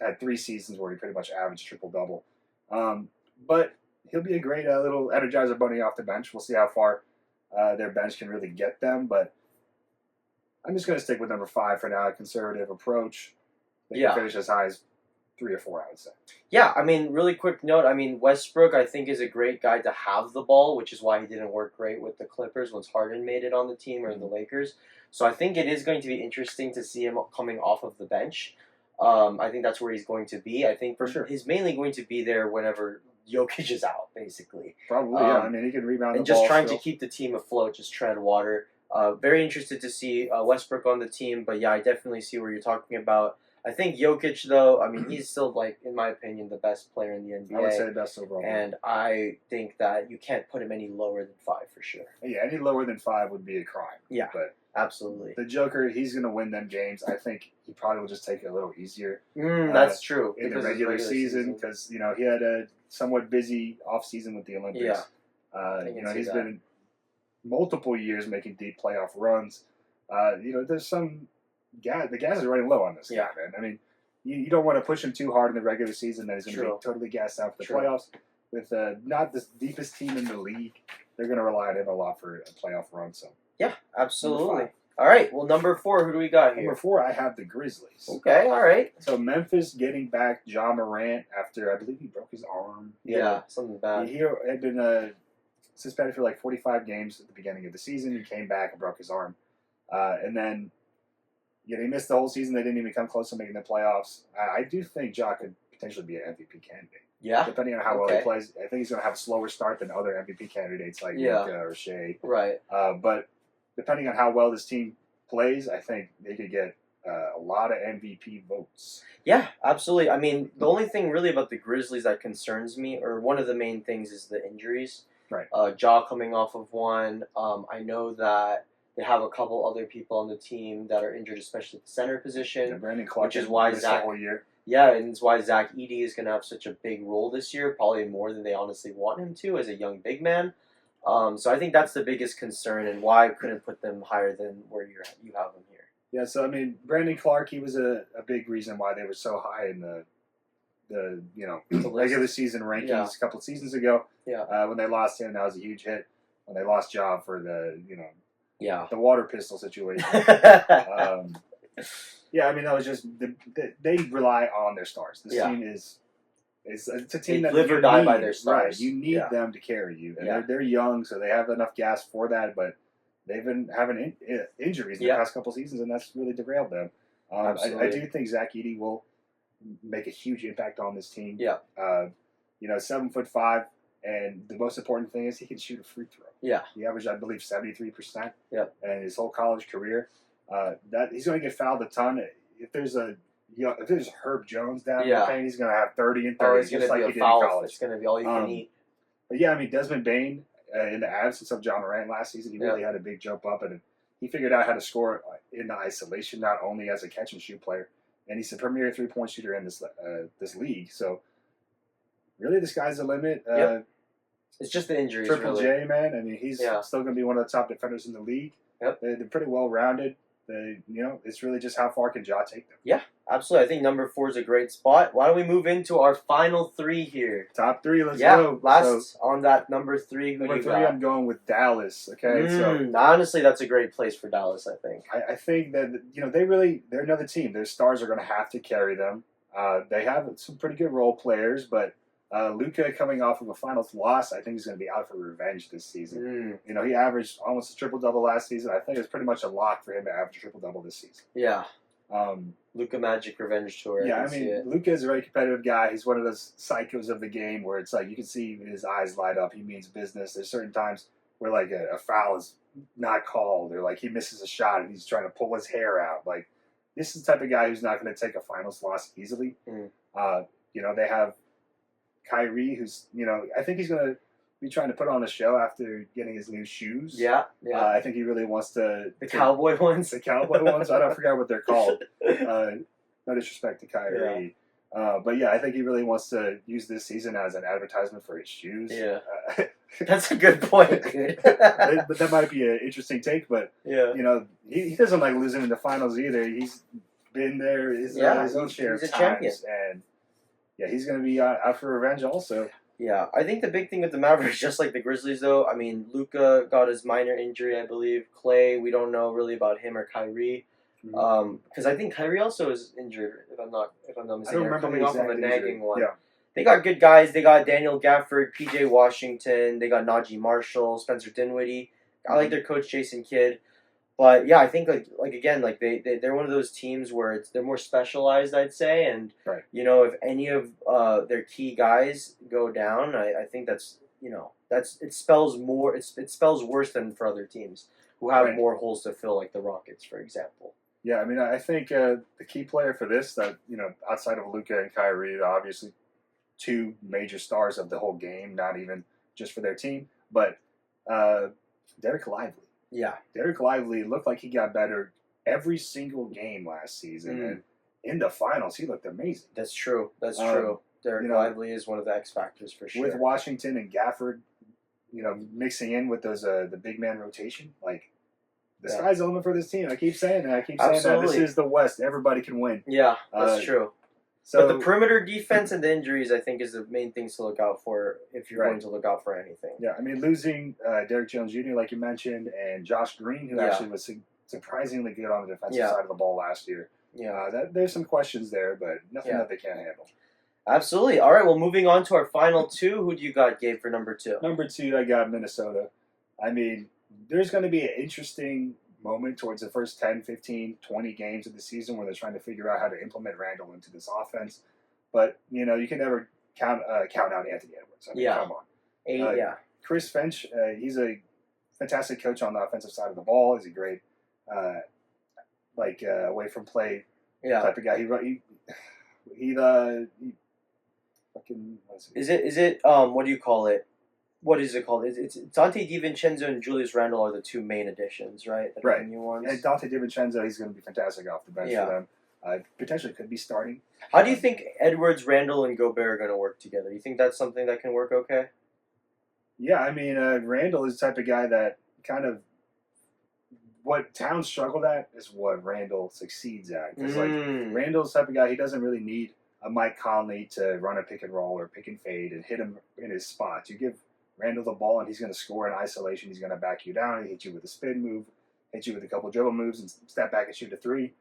had 3 seasons where he pretty much averaged triple-double. But he'll be a great little energizer bunny off the bench. We'll see how far their bench can really get them, but I'm just going to stick with number 5 for now, a conservative approach. They can finish as high as 3 or 4, I would say. Yeah, really quick note. Westbrook, I think, is a great guy to have the ball, which is why he didn't work great with the Clippers once Harden made it on the team or the Lakers. So I think it is going to be interesting to see him coming off of the bench. I think that's where he's going to be. I think for sure he's mainly going to be there whenever Jokic is out, basically. Probably, yeah. He can rebound and the ball. And just trying to keep the team afloat, just tread water. Very interested to see Westbrook on the team, but yeah, I definitely see where you're talking about. I think Jokic, though, I mean, he's still, like, in my opinion, the best player in the NBA. I would say best overall. And I think that you can't put him any lower than 5 for sure. Yeah, any lower than 5 would be a crime. Yeah, but absolutely. The Joker, he's going to win them games. I think he probably will just take it a little easier. That's true. In the regular season, because he had a somewhat busy off season with the Olympics. Yeah, he's been multiple years making deep playoff runs. There's some gas. The gas is running low on this guy, man. I mean, you don't want to push him too hard in the regular season. That he's going to be totally gassed out for the playoffs. With not the deepest team in the league, they're going to rely on him a lot for a playoff run. So yeah, absolutely. All right. Well, number 4, who do we got here? Number 4, I have the Grizzlies. Okay. All right. So Memphis getting back Ja Morant after I believe he broke his arm. Yeah, something bad. He had been suspended for like 45 games at the beginning of the season. He came back and broke his arm, and then he missed the whole season. They didn't even come close to making the playoffs. I do think Ja could potentially be an MVP candidate. Yeah. Depending on how well he plays, I think he's going to have a slower start than other MVP candidates like Luka or Shea. Right. But depending on how well this team plays, I think they could get a lot of MVP votes. Yeah, absolutely. I mean, the only thing really about the Grizzlies that concerns me, or one of the main things, is the injuries. Right. Ja coming off of one. I know that they have a couple other people on the team that are injured, especially at the center position. Yeah, Brandon Clark, which is why missed the whole year. Yeah, and it's why Zach Edey is going to have such a big role this year, probably more than they honestly want him to as a young big man. So I think that's the biggest concern, and why I couldn't put them higher than where you have them here. Yeah, so I mean, Brandon Clark, he was a big reason why they were so high in the regular season rankings a couple of seasons ago. Yeah. When they lost him, that was a huge hit. When they lost Ja for the the water pistol situation. Yeah, I mean, that was just they rely on their stars. This team is it's a team that live or die by their stars. Right, you need them to carry you, and they're young, so they have enough gas for that. But they've been having injuries in the past couple seasons, and that's really derailed them. I do think Zach Edey will make a huge impact on this team. Yeah, 7'5", and the most important thing is he can shoot a free throw. Yeah, he averaged, I believe, 73%. Yeah, in his whole college career. That he's going to get fouled a ton. If there's Herb Jones down in the paint, he's going to have 30 and 30. It's going to be a foul. It's going to be all you can eat. But yeah, I mean, Desmond Bane, in the absence of Ja Morant last season, he really had a big jump up, and he figured out how to score in the isolation, not only as a catch and shoot player. And he's the premier 3-point shooter in this league. So really, the sky's the limit. It's just the injuries. Triple J, man. I mean, he's still going to be one of the top defenders in the league. Yep. They're pretty well rounded. It's really just how far can Ja take them. Yeah, absolutely. I think number 4 is a great spot. Why don't we move into our final 3 here? Top 3, let's go. Last on that number 3. Number 3, I'm going with Dallas. Okay, so honestly, that's a great place for Dallas. I think. I think that they're another team. Their stars are going to have to carry them. They have some pretty good role players, but Luka coming off of a finals loss, I think he's going to be out for revenge this season. He averaged almost a triple-double last season. I think it's pretty much a lock for him to average a triple-double this season. Yeah. Luka Magic Revenge Tour. Yeah, I mean, Luka is a very competitive guy. He's one of those psychos of the game where it's like you can see his eyes light up. He means business. There's certain times where like a foul is not called, or like he misses a shot and he's trying to pull his hair out. Like, this is the type of guy who's not going to take a finals loss easily. They have Kyrie, who's, I think he's going to be trying to put on a show after getting his new shoes. Yeah. I think he really wants to... The cowboy ones? The cowboy ones? I forget what they're called. No disrespect to Kyrie. But yeah, I think he really wants to use this season as an advertisement for his shoes. Yeah. That's a good point, dude. But that might be an interesting take, but, he doesn't like losing in the finals either. He's been there his own share of times. Champion. And yeah, he's going to be out for revenge also. Yeah, I think the big thing with the Mavericks, just like the Grizzlies, though, I mean, Luka got his minor injury, I believe. Clay, we don't know really about him or Kyrie, because I think Kyrie also is injured, if I'm not mistaken. I don't remember coming off of a nagging one. Yeah. They got good guys. They got Daniel Gafford, P.J. Washington. They got Najee Marshall, Spencer Dinwiddie. I like their coach, Jason Kidd. But yeah, I think they're one of those teams where they're more specialized, I'd say, and if any of their key guys go down, I think it spells worse than for other teams who have more holes to fill, like the Rockets, for example. Yeah, I mean, I think the key player for this, that outside of Luka and Kyrie, they're obviously two major stars of the whole game, not even just for their team, but uh, Derek Lively. Yeah. Derek Lively looked like he got better every single game last season, and in the finals, he looked amazing. That's true. That's true. Derek Lively is one of the X factors for sure. With Washington and Gafford, mixing in with those the big man rotation, like the sky's the limit for this team. I keep saying that. This is the West. Everybody can win. Yeah, that's true. So, but the perimeter defense and the injuries, I think, is the main things to look out for if you're going to look out for anything. Yeah, I mean, losing Derrick Jones Jr., like you mentioned, and Josh Green, who actually was surprisingly good on the defensive side of the ball last year. Yeah, there's some questions there, but nothing that they can't handle. Absolutely. All right, well, moving on to our final two. Who do you got, Gabe, for number 2? Number 2, I got Minnesota. I mean, there's going to be an interesting moment towards the first 10, 15, 20 games of the season where they're trying to figure out how to implement Randall into this offense. But, you can never count out Anthony Edwards. I mean, come on. Chris Finch, he's a fantastic coach on the offensive side of the ball. He's a great, away from play type of guy. He fucking, is it what do you call it? What is it called? It's Dante DiVincenzo and Julius Randle are the two main additions, right? Right. The new ones. And Dante DiVincenzo, he's going to be fantastic off the bench for them. Potentially could be starting. How do you think Edwards, Randle, and Gobert are going to work together? You think that's something that can work okay? Yeah, I mean, Randle is the type of guy that kind of what Towns struggled at is what Randle succeeds at. Because Randle's the type of guy, he doesn't really need a Mike Conley to run a pick and roll or pick and fade and hit him in his spots. You give Randle the ball and he's going to score in isolation. He's going to back you down. He hit you with a spin move, hit you with a couple dribble moves, and step back and shoot a 3.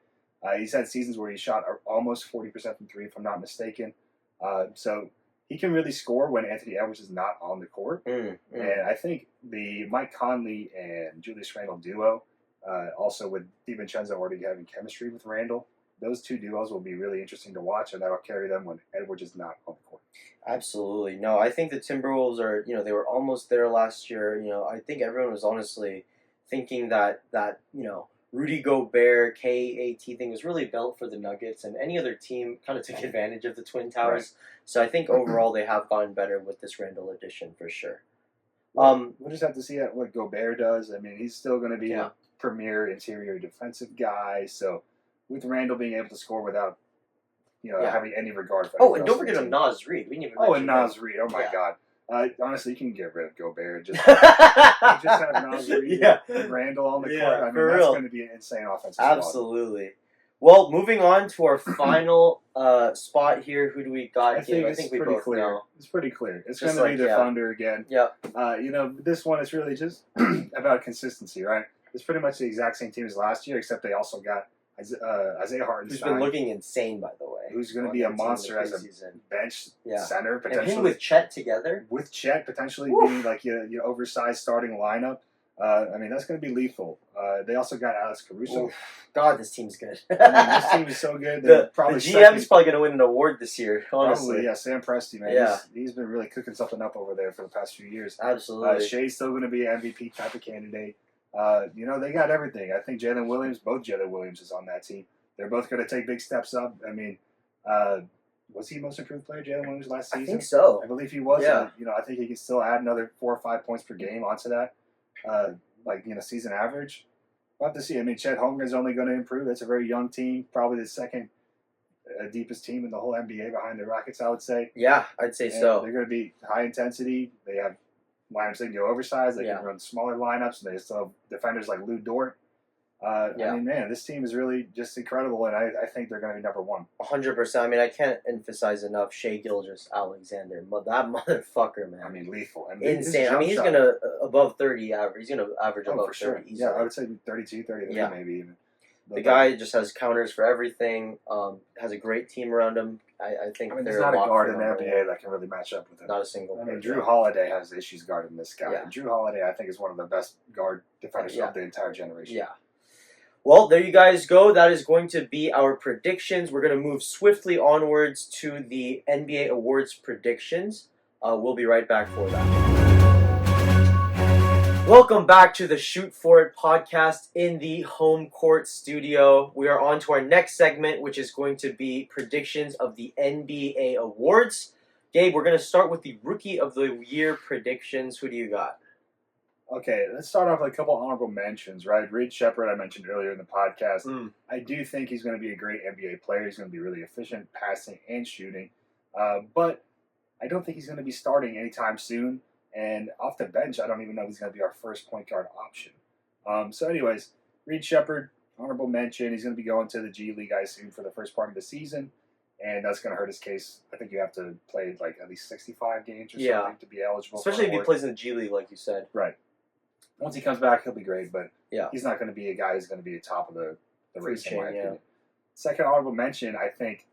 He's had seasons where he shot almost 40% from 3, if I'm not mistaken. So he can really score when Anthony Edwards is not on the court. And I think the Mike Conley and Julius Randle duo, also with DiVincenzo already having chemistry with Randle, those two duos will be really interesting to watch, and that will carry them when Edwards is not on the court. Absolutely. No, I think the Timberwolves are, they were almost there last year. I think everyone was honestly thinking that Rudy Gobert, KAT thing was really built for the Nuggets, and any other team kind of took advantage of the Twin Towers. Right. So I think overall they have gotten better with this Randle addition for sure. We'll just have to see what Gobert does. I mean, he's still going to be a premier interior defensive guy, so with Randle being able to score without, having any regard for. And don't forget Naz Reid. We didn't even mention Naz Reid. Oh my God. Honestly, you can get rid of Gobert. Just have Naz Reid and Randle on the court. I mean, that's going to be an insane offensive Absolutely. Well, moving on to our final spot here. Who do we got? I think we both know. It's pretty clear. It's going to be the Thunder again. This one is really just about consistency, right? It's pretty much the exact same team as last year, except they also got Isaiah Hartenstein, who's been looking insane, by the way. Who's going to be a monster as a bench center, potentially. And him with Chet together? With Chet potentially being like your oversized starting lineup. I mean, that's going to be lethal. They also got Alex Caruso. Oof. God, this team's good. This team is so good. The GM is probably going to win an award this year, honestly. Probably, Sam Presti, man. He's been really cooking something up over there for the past few years. Absolutely. Shea's still going to be an MVP type of candidate. They got everything. I think both Jalen Williams is on that team. They're both going to take big steps up. I mean, was he most improved player, Jalen Williams, last season? I think so. I believe he was. Yeah. I think he can still add another 4 or 5 points per game onto that, season average. We'll have to see. I mean, Chet Holmgren's only going to improve. That's a very young team, probably the second deepest team in the whole NBA behind the Rockets, I would say. Yeah, I'd say so. They're going to be high intensity. They have lineups that can go oversized. They can run smaller lineups. They still have defenders like Lou Dort. I mean, man, this team is really just incredible, and I think they're going to be number 1. 100%. I mean, I can't emphasize enough Shai Gilgeous-Alexander. That motherfucker, man. I mean, lethal. Insane. I mean, he's going to above 30 average. He's going to average above 30 sure. easily. Yeah, I would say 32, 33 maybe even. The guy just has counters for everything. Has a great team around him. I think there's not a guard in the NBA that can really match up with him. Not a single. I mean, Drew Holiday has issues guarding this guy. Yeah. Drew Holiday, I think, is one of the best guard defenders of the entire generation. Yeah. Well, there you guys go. That is going to be our predictions. We're going to move swiftly onwards to the NBA awards predictions. We'll be right back for that. Welcome back to the Shoot For It podcast in the home court studio. We are on to our next segment, which is going to be predictions of the NBA awards. Gabe, we're going to start with the Rookie of the Year predictions. Who do you got? Okay, let's start off with a couple honorable mentions, right? Reed Shepard, I mentioned earlier in the podcast. I do think he's going to be a great NBA player. He's going to be really efficient passing and shooting. But I don't think he's going to be starting anytime soon. And off the bench, I don't even know if he's going to be our first point guard option. So anyways, Reed Shepard, honorable mention. He's going to be going to the G League, I assume, for the first part of the season. And that's going to hurt his case. I think you have to play like at least 65 games or something to be eligible. Especially if he plays in the G League, like you said. Right. Once he comes back, he'll be great, but yeah, he's not going to be a guy who's going to be at the top of the race, in my opinion. Yeah. Second honorable mention, I think,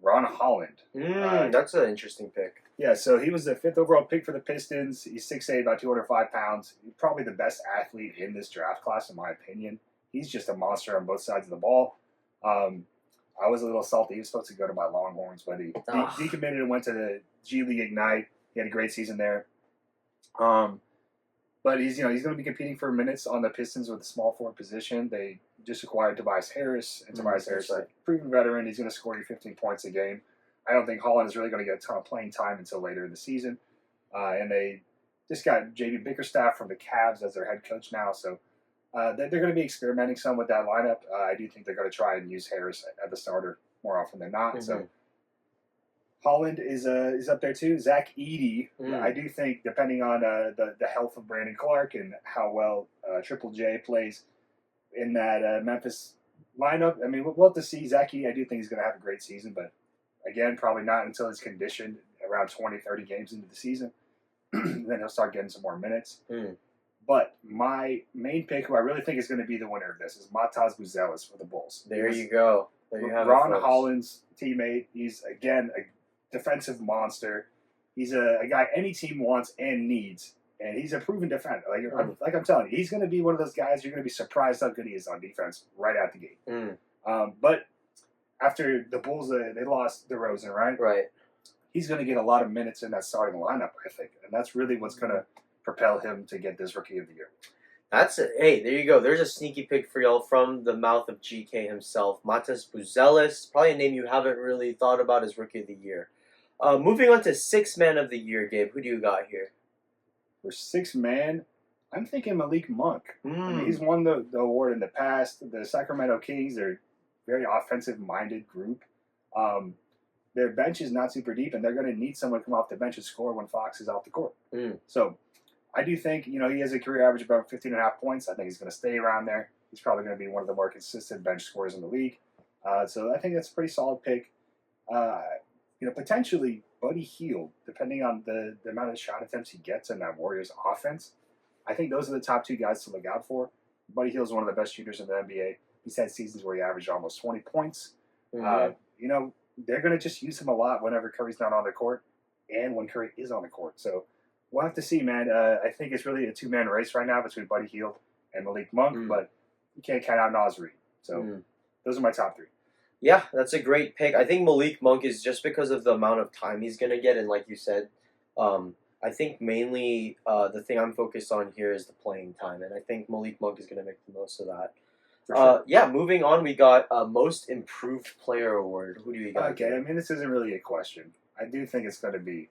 Ron Holland. That's an interesting pick. Yeah, so he was the 5th overall pick for the Pistons. He's 6'8", about 205 pounds. He's probably the best athlete in this draft class, in my opinion. He's just a monster on both sides of the ball. I was a little salty. He was supposed to go to my Longhorns, but he decommitted and went to the G League Ignite. He had a great season there. But he's going to be competing for minutes on the Pistons with the small forward position. They just acquired Tobias Harris, and Tobias Harris is a proven veteran. He's going to score you 15 points a game. I don't think Holland is really going to get a ton of playing time until later in the season. And they just got J.B. Bickerstaff from the Cavs as their head coach now, so they're going to be experimenting some with that lineup. I do think they're going to try and use Harris at the starter more often than not. So Holland is up there too. Zach Edey, I do think, depending on the health of Brandon Clark and how well Triple J plays in that Memphis lineup, I mean, we'll have to see. Zach Edey, I do think he's going to have a great season, but again, probably not until he's conditioned around 20, 30 games into the season. Then he'll start getting some more minutes. But my main pick, who I really think is going to be the winner of this, is Matas Buzelis for the Bulls. There you go. There you have Ron Holland's teammate. He's, again, a defensive monster. He's a guy any team wants and needs, and he's a proven defender. Like I'm telling you, he's going to be one of those guys you're going to be surprised how good he is on defense right out the gate. But after the Bulls, they lost DeRozan, right? Right. He's going to get a lot of minutes in that starting lineup, I think, and that's really what's going to propel him to get this Rookie of the Year. That's it. Hey, there you go. There's a sneaky pick for y'all from the mouth of GK himself. Matas Buzelis, probably a name you haven't really thought about as Rookie of the Year. Moving on to Sixth Man of the Year, Gabe. Who do you got here? For Sixth Man, I'm thinking Malik Monk. I mean, he's won the award in the past. The Sacramento Kings are a very offensive-minded group. Their bench is not super deep, and they're going to need someone to come off the bench and score when Fox is off the court. So I do think, he has a career average of about 15.5 points. I think he's going to stay around there. He's probably going to be one of the more consistent bench scorers in the league. So I think that's a pretty solid pick. Potentially Buddy Hield, depending on the amount of shot attempts he gets in that Warriors offense. I think those are the top two guys to look out for. Buddy Hield is one of the best shooters in the NBA. He's had seasons where he averaged almost 20 points. They're going to just use him a lot whenever Curry's not on the court and when Curry is on the court. So we'll have to see, man. I think it's really a two-man race right now between Buddy Hield and Malik Monk, but you can't count out Naz Reid. So those are my top three. Yeah, that's a great pick. I think Malik Monk is just because of the amount of time he's going to get, and like you said, I think mainly the thing I'm focused on here is the playing time, and I think Malik Monk is going to make the most of that. Sure. Yeah, moving on, we got Most Improved Player Award. Who do you got? Okay, I mean, this isn't really a question. I do think it's going to be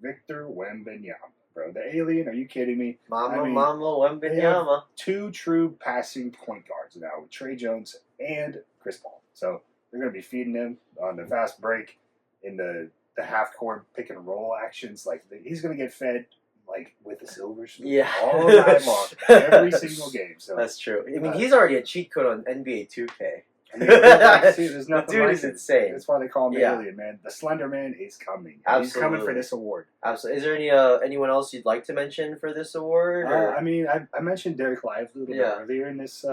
Victor Wembanyama, bro. The alien, are you kidding me? Mama Wembanyama. Two true passing point guards now with Trey Jones and Chris Paul. So they're going to be feeding him on the fast break in the half-court pick-and-roll actions. Like, he's going to get fed with the silver spoon all night long, every single game. So that's true. I mean, he's already a cheat code on NBA 2K. I mean, there's nothing dude like is insane. That's why they call him the alien, man. The Slender Man is coming. Absolutely. He's coming for this award. Absolutely. Is there anyone else you'd like to mention for this award? I mean, I mentioned Derek Lively a little bit earlier in this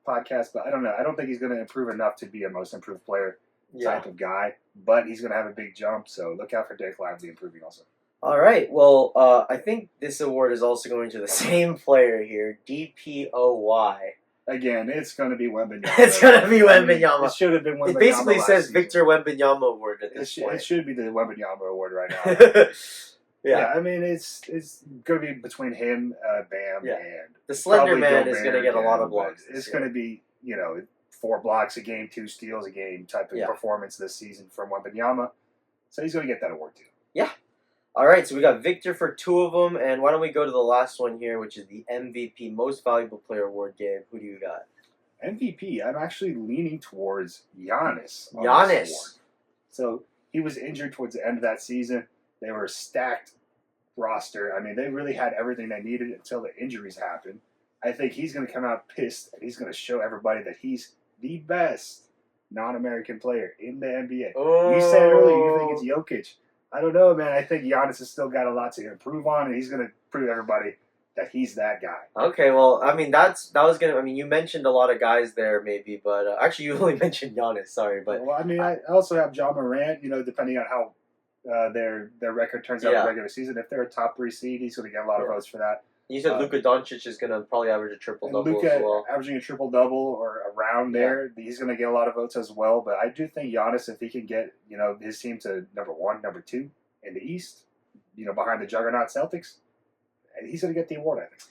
podcast, but I don't know. I don't think he's going to improve enough to be a most improved player type of guy, but he's going to have a big jump, so look out for Derek Lively improving also. All right. Well, I think this award is also going to the same player here, DPOY. Again, it's going to be Wembanyama. It's going to be Wembanyama. It should have been Wembanyama. It basically says season. Victor Wembanyama Award at this point. It should be the Wembanyama Award right now. Yeah, I mean, it's going to be between him, Bam, Yeah. and The Slender probably Man is Gobert going to get a lot again, of blocks. but it's going to be, 4 blocks a game, 2 steals a game type of Yeah. performance this season from Wembanyama. So he's going to get that award too. Yeah. All right, so we got Victor for 2 of them, and why don't we go to the last one here, which is the MVP, Most Valuable Player Award. Gabe, who do you got? MVP, I'm actually leaning towards Giannis. on Giannis. this award. So he was injured towards the end of that season. They were a stacked roster. I mean, they really had everything they needed until the injuries happened. I think he's going to come out pissed, and he's going to show everybody that he's the best non-American player in the NBA. Oh. You said earlier you think it's Jokic. I don't know, man. I think Giannis has still got a lot to improve on, and he's going to prove everybody that he's that guy. Okay, well, I mean, you mentioned a lot of guys there, maybe, but actually, you only mentioned Giannis. Sorry, but Well, I mean, I also have John Morant. Depending on how their record turns out in the regular season, if they're a top 3 seed, he's going to get a lot of votes for that. you said Luka Doncic is going to probably average a triple-double Luka as well. averaging a triple-double or around there, he's going to get a lot of votes as well. But I do think Giannis, if he can get his team to number 1, number 2 in the East, behind the juggernaut Celtics, he's going to get the award, I think.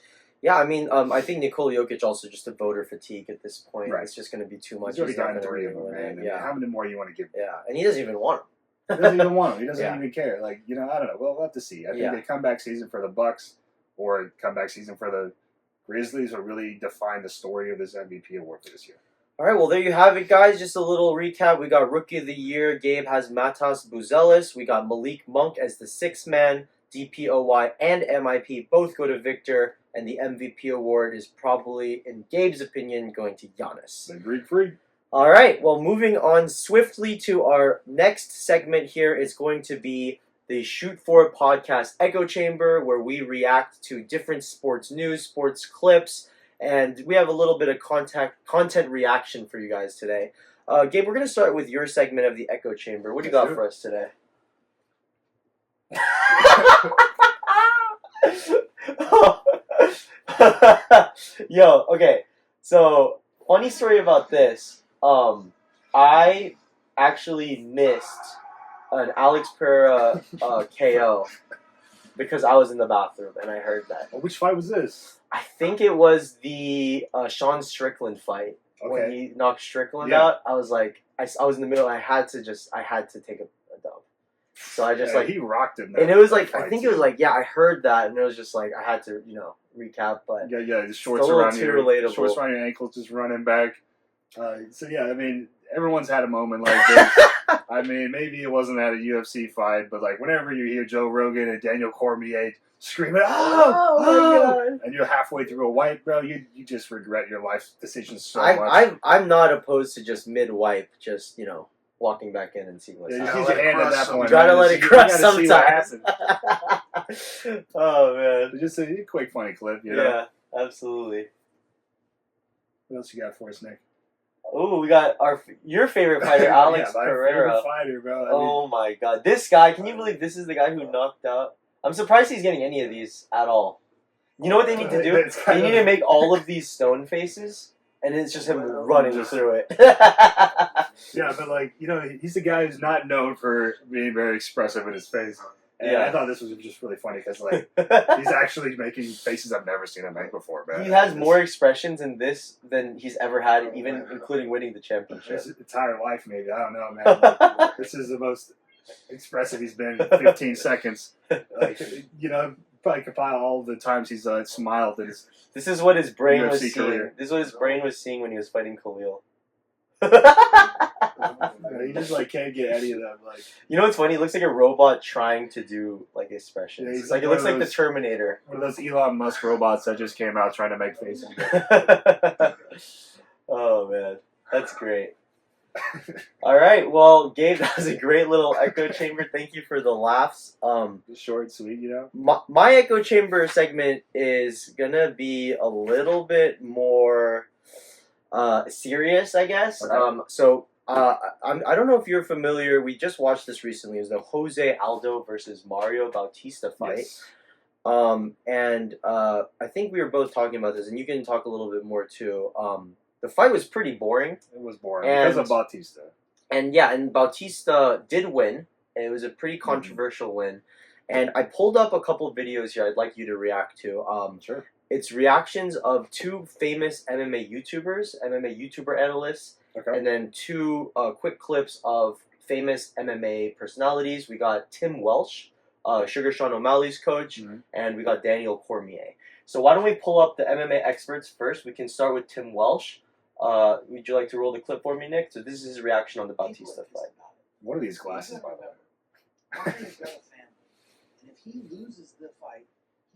Yeah, I mean, I think Nikola Jokic also just a voter fatigue at this point. Right. It's just going to be too much. He's already not gotten gonna 3 of really them, win it. man. Yeah. How many more you want to give? Yeah, and he doesn't even want them. He doesn't even want him. He doesn't Yeah. even care. I don't know. We'll have to see. I think a comeback season for the Bucks or a comeback season for the Grizzlies will really define the story of this MVP award for this year. All right, well, there you have it, guys. Just a little recap. We got Rookie of the Year. Gabe has Matas Buzelis. We got Malik Monk as the 6th man. DPOY and MIP both go to Victor. And the MVP award is probably, in Gabe's opinion, going to Giannis. The Greek Freak. All right, well, moving on swiftly to our next segment here is going to be the Shoot For It podcast Echo Chamber, where we react to different sports news, sports clips, and we have a little bit of content reaction for you guys today. Gabe, we're going to start with your segment of the Echo Chamber. What do you got for us today? Yo, okay. So, funny story about this. I actually missed an Alex Pereira KO because I was in the bathroom and I heard that. Which fight was this? I think it was the Sean Strickland fight. When he knocked Strickland out. I was like, I was in the middle. I had to take a dub. So I just he rocked him. And it was like, I think it was like, I heard that, and it was just like, I had to, recap. But the shorts around your ankles, just running back. So yeah, I mean, everyone's had a moment like this. I mean, maybe it wasn't at a UFC fight, but like whenever you hear Joe Rogan and Daniel Cormier screaming, "Oh my God!" and you're halfway through a wipe, bro, you just regret your life decisions so much. I'm not opposed to just mid wipe, just walking back in and seeing what's happening. You hand at that point. You gotta let it cross sometimes. Oh man, so just a quick funny clip. Yeah, absolutely. What else you got for us, Nick? Oh, we got your favorite fighter, Alex Pereira. Favorite fighter, bro. Oh my God, this guy! Can you believe this is the guy who knocked out? I'm surprised he's getting any of these at all. You know what they need to do? They need to make all of these stone faces, and it's just him running through it. Yeah, but like he's the guy who's not known for being very expressive in his face. And I thought this was just really funny because like he's actually making faces I've never seen him make before, man. He has more expressions in this than he's ever had, even including winning the championship. His entire life, maybe. I don't know, man. This is the most expressive he's been in 15 seconds. Like, probably compile all the times he's smiled. This is what his brain UFC was seeing. career. This is what his brain was seeing when he was fighting Khalil. He just like can't get any of them. Like, you know what's funny? He looks like a robot trying to do like expressions. Yeah, he's like it looks like the Terminator. One of those Elon Musk robots that just came out trying to make faces. Oh man, that's great. All right, well, Gabe, that was a great little echo chamber. Thank you for the laughs. Short and sweet, My echo chamber segment is gonna be a little bit more serious, I guess. Okay. I don't know if you're familiar. We just watched this recently. It was the Jose Aldo versus Mario Bautista fight. Yes. I think we were both talking about this, and you can talk a little bit more too. The fight was pretty boring. It was boring because of Bautista. And Bautista did win. It was a pretty controversial win. And I pulled up a couple of videos here I'd like you to react to. Sure. It's reactions of two famous MMA YouTubers, MMA YouTuber analysts, Okay. and then two quick clips of famous MMA personalities. We got Tim Welsh, Sugar Sean O'Malley's coach, and we got Daniel Cormier. So why don't we pull up the MMA experts first? We can start with Tim Welsh. Would you like to roll the clip for me, Nick? So this is his reaction on the Bautista fight. What are these glasses, by the way? Mario's got a family, and if he loses the fight,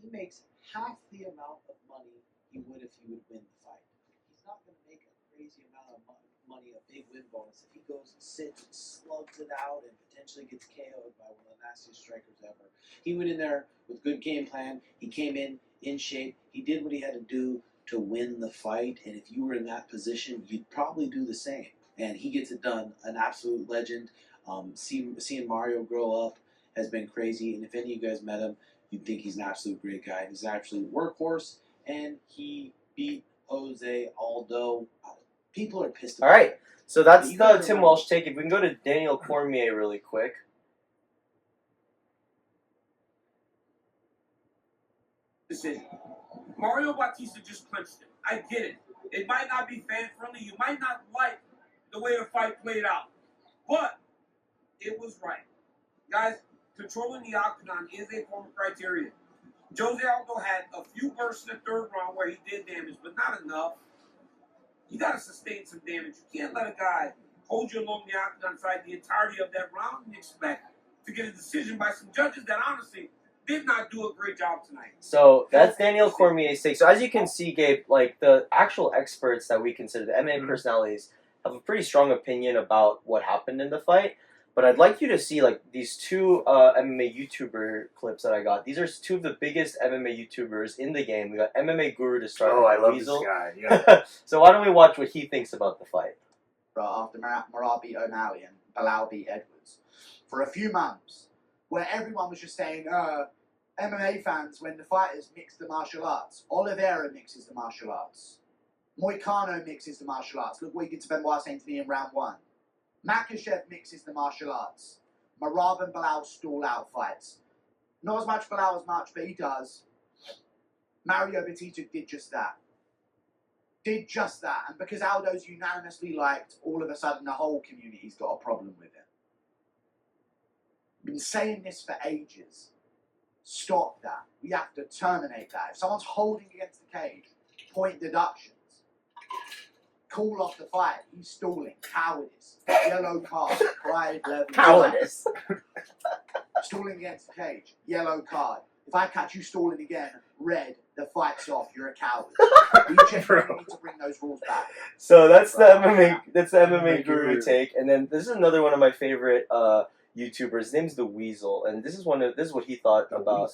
he makes half the amount of money he would if he would win the fight. He's not going to make a crazy amount of money, a big win bonus, if he goes and sits and slugs it out and potentially gets KO'd by one of the nastiest strikers ever. He went in there with good game plan. He came in shape. He did what he had to do to win the fight, and if you were in that position, you'd probably do the same. And he gets it done. An absolute legend. Seeing Mario grow up has been crazy, and if any of you guys met him, you'd think he's an absolute great guy. He's an absolute workhorse, and he beat Jose Aldo. People are pissed about All right, it. so that's the Tim Welsh take. If we can go to Daniel Cormier really quick. Decision. Mario Bautista just clinched it. I get it. It might not be fan friendly. You might not like the way the fight played out, but it was right. Guys, controlling the octagon is a form of criteria. Jose Aldo had a few bursts in the third round where he did damage, but not enough. You got to sustain some damage. You can't let a guy hold you along the octagon side the entirety of that round and expect to get a decision by some judges that honestly did not do a great job tonight. So that's Daniel Cormier's take. So as you can see, Gabe, like the actual experts that we consider, the MMA personalities, have a pretty strong opinion about what happened in the fight. But I'd like you to see like these two MMA YouTuber clips that I got. These are two of the biggest MMA YouTubers in the game. We got MMA Guru to start. Oh, I love Weasel. this guy. Yeah. So why don't we watch what he thinks about the fight? After Murad beat O'Malley and Bilal beat Edwards, for a few months, where everyone was just saying, MMA fans, when the fighters mix the martial arts, Oliveira mixes the martial arts, Moicano mixes the martial arts. Look what he did to Benoit Saint Denis in round 1. Makhachev mixes the martial arts. Merab and Bilal stall out fights. Not as much Bilal as much, but he does. Mario Batista did just that. And because Aldo's unanimously liked, all of a sudden the whole community's got a problem with it. Been saying this for ages. Stop that. We have to terminate that. If someone's holding against the cage, point deductions. Call off the fight. He's stalling. Cowardice. Yellow card. Pride level. Cowardice. Stalling against the cage. Yellow card. If I catch you stalling again, red, the fight's off. You're a coward. We genuinely need to bring those rules back. So that's the MMA. That's the MMA Guru take. And then this is another one of my favorite YouTubers. His name's the Weasel, and this is what he thought about.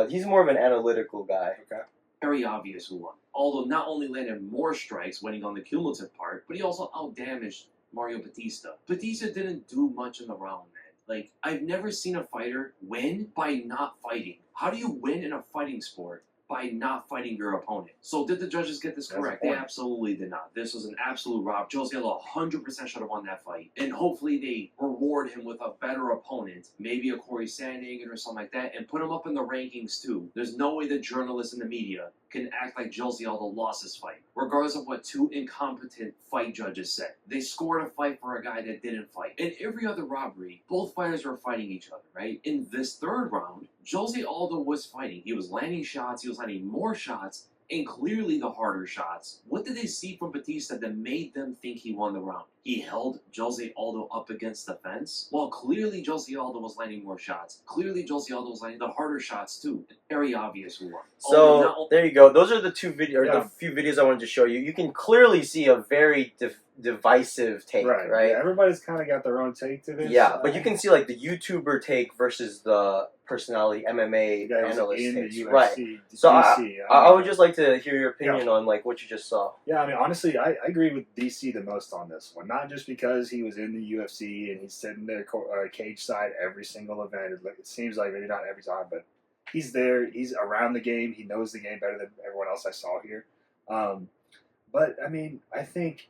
He's more of an analytical guy. Okay. Very obvious who won. Aldo not only landed more strikes, winning on the cumulative part, but he also outdamaged Mario Batista. Batista didn't do much in the round, man. Like, I've never seen a fighter win by not fighting. How do you win in a fighting sport? By not fighting your opponent. So did the judges get this correct? They absolutely did not. This was an absolute rob. Jose Aldo 100% should have won that fight. And hopefully they reward him with a better opponent, maybe a Corey Sandhagen or something like that, and put him up in the rankings too. There's no way that journalists and the media can act like Jose Aldo lost this fight, regardless of what two incompetent fight judges said. They scored a fight for a guy that didn't fight. In every other robbery, both fighters were fighting each other, right? In this third round, Jose Aldo was fighting. He was landing shots, he was landing more shots, and clearly the harder shots. What did they see from Batista that made them think he won the round? He held Jose Aldo up against the fence. Well, clearly Jose Aldo was landing more shots. Clearly Jose Aldo was landing the harder shots too. Very obvious who won. So there you go. Those are the two videos, the few videos I wanted to show you. You can clearly see a very divisive take, right? Yeah, everybody's kind of got their own take to this. Yeah, but you can see like the YouTuber take versus the personality MMA analyst takes, UFC, right? So I would just like to hear your opinion on like what you just saw. Yeah, I mean, honestly, I agree with DC the most on this one. Not just because he was in the UFC and he's sitting there cage side every single event. It seems like maybe not every time, but he's there. He's around the game. He knows the game better than everyone else I saw here. But I mean, I think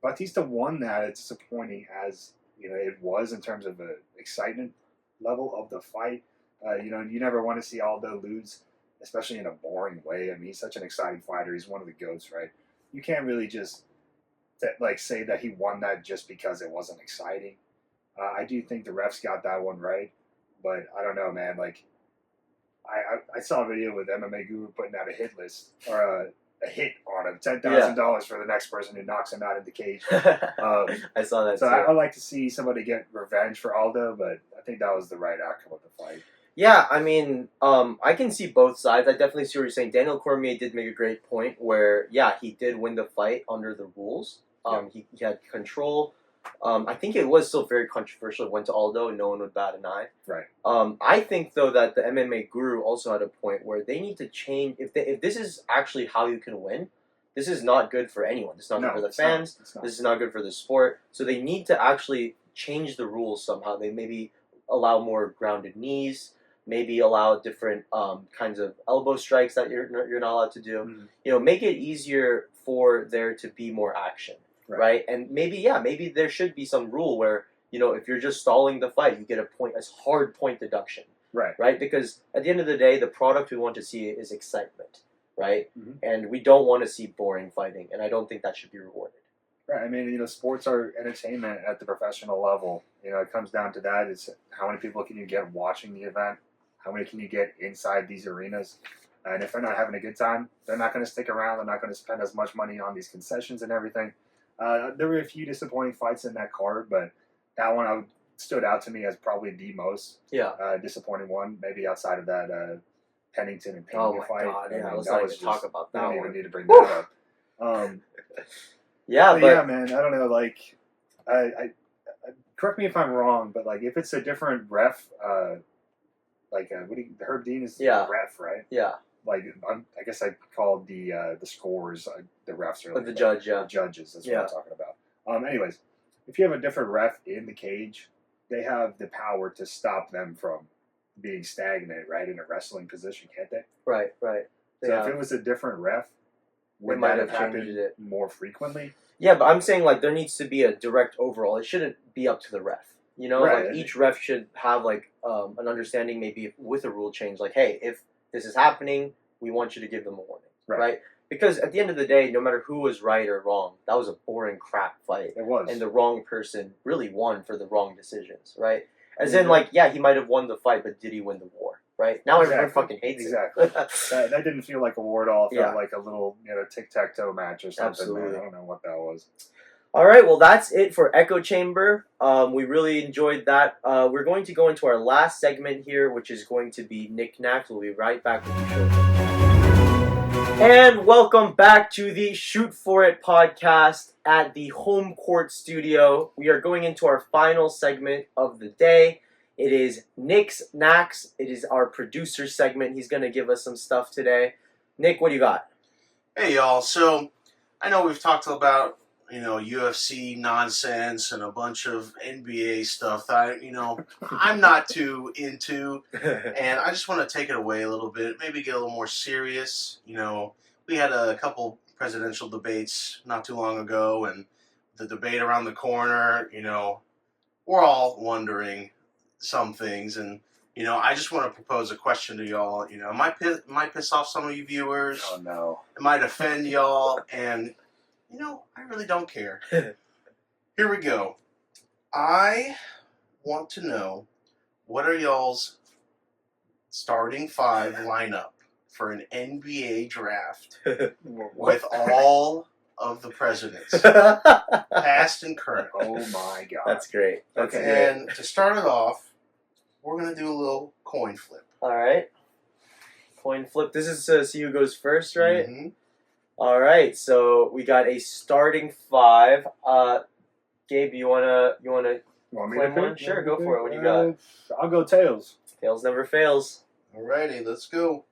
Bautista won that as disappointing as it was in terms of excitement. level of the fight. You never want to see Aldo lose, especially in a boring way. I mean, he's such an exciting fighter. He's one of the GOATs, right? You can't really just say that he won that just because it wasn't exciting. I do think the refs got that one right, but I don't know, man. Like, I saw a video with MMA Guru putting out a hit list or a hit on him, $10,000 for the next person who knocks him out of the cage. I saw that. So too. I like to see somebody get revenge for Aldo, but I think that was the right outcome of the fight. Yeah, I mean, I can see both sides. I definitely see what you're saying. Daniel Cormier did make a great point where, yeah, he did win the fight under the rules. He had control. I think it was still very controversial. It went to Aldo, and no one would bat an eye. Right. I think though that the MMA Guru also had a point where they need to change. If this is actually how you can win, this is not good for anyone. This is not good for the fans. This is not good for the sport. So they need to actually change the rules somehow. They maybe allow more grounded knees. Maybe allow different kinds of elbow strikes that you're not allowed to do. Mm-hmm. Make it easier for there to be more action. Right. And maybe there should be some rule where, if you're just stalling the fight, you get a hard point deduction. Right. Because at the end of the day, the product we want to see is excitement. Right. Mm-hmm. And we don't want to see boring fighting. And I don't think that should be rewarded. Right. I mean, sports are entertainment at the professional level. It comes down to that. It's how many people can you get watching the event? How many can you get inside these arenas? And if they're not having a good time, they're not going to stick around. They're not going to spend as much money on these concessions and everything. There were a few disappointing fights in that card, but that one stood out to me as probably the most disappointing one, maybe outside of that Pennington and Pena fight. God, yeah, let's that not was even talk about that I don't one. even need to bring that up. Yeah, yeah, man, I don't know. Like, I correct me if I'm wrong, but like if it's a different ref, Herb Dean is the ref, right? Yeah. Like I guess I called the scores the refs or the judge, the judges. That's what I'm talking about. Anyways, if you have a different ref in the cage, they have the power to stop them from being stagnant, right, in a wrestling position, can't they? Right. So if it was a different ref, would might that have have happened changed it more frequently? Yeah, but I'm saying like there needs to be a direct overall. It shouldn't be up to the ref. Right. Like each ref should have like an understanding, maybe with a rule change. Like, hey, if this is happening, we want you to give them a warning, right? Because at the end of the day, no matter who was right or wrong, that was a boring crap fight. It was, and the wrong person really won for the wrong decisions, right? As in, like, yeah, he might have won the fight, but did he win the war? Right? Now everyone fucking hates it. That didn't feel like a war at all. It felt like a little, tic-tac-toe match or something. Absolutely. Man. I don't know what that was. All right, well, that's it for Echo Chamber. We really enjoyed that. We're going to go into our last segment here, which is going to be Knick-Knacks. We'll be right back with you shortly. And welcome back to the Shoot For It podcast at the Home Court Studio. We are going into our final segment of the day. It is Nick's Knacks. It is our producer segment. He's going to give us some stuff today. Nick, what do you got? Hey, y'all. So, I know we've talked about, UFC nonsense and a bunch of NBA stuff that, I'm not too into. And I just want to take it away a little bit, maybe get a little more serious. We had a couple presidential debates not too long ago, and the debate around the corner, we're all wondering some things, and I just want to propose a question to y'all. It might piss off some of you viewers. Oh no! It might offend y'all, and I really don't care. Here we go. I want to know, what are y'all's starting five lineup for an NBA draft with all of the presidents, past and current? Oh my God! That's great. And to start it off, we're going to do a little coin flip. All right. Coin flip. This is to see who goes first, right? Mm-hmm. All right. So we got a starting five. Gabe, you wanna claim one? Sure, go for it. What do you got? I'll go tails. Tails never fails. Alrighty, let's go.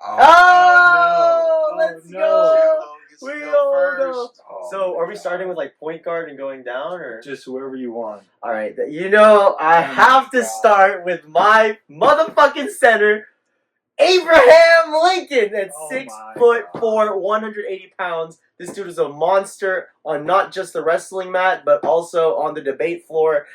Oh, let's go. We all first. go. So, are we starting with like point guard and going down, or just whoever you want? All right, I have to start with my motherfucking center, Abraham Lincoln, at 6'4", 180 pounds, This dude is a monster on not just the wrestling mat, but also on the debate floor.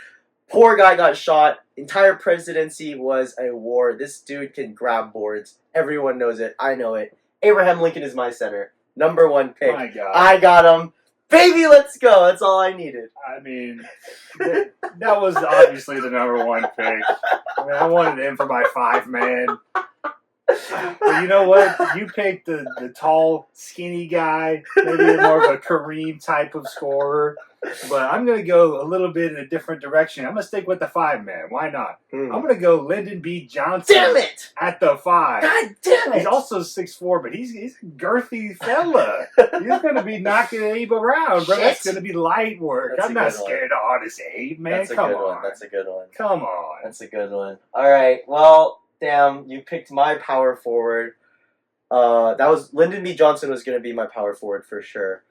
Poor guy got shot. Entire presidency was a war. This dude can grab boards. Everyone knows it. I know it. Abraham Lincoln is my center. Number 1 pick. My God. I got him. Baby, let's go. That's all I needed. I mean, that was obviously the number 1 pick. I mean, I wanted him for my 5-man. But you know what? You picked the tall, skinny guy, maybe more of a Kareem type of scorer. But I'm going to go a little bit in a different direction. I'm going to stick with the 5-man. Why not? I'm going to go Lyndon B. Johnson. Damn it! At the 5. God damn it! He's also 6'4", but he's a girthy fella. He's going to be knocking Abe around, bro. Shit. That's going to be light work. That's I'm a not good one. scared of honest Abe, man. That's a Come good on. one. That's a good one. Come on. That's a good one. All right. Well, damn, you picked my power forward. That was Lyndon B. Johnson was going to be my power forward for sure.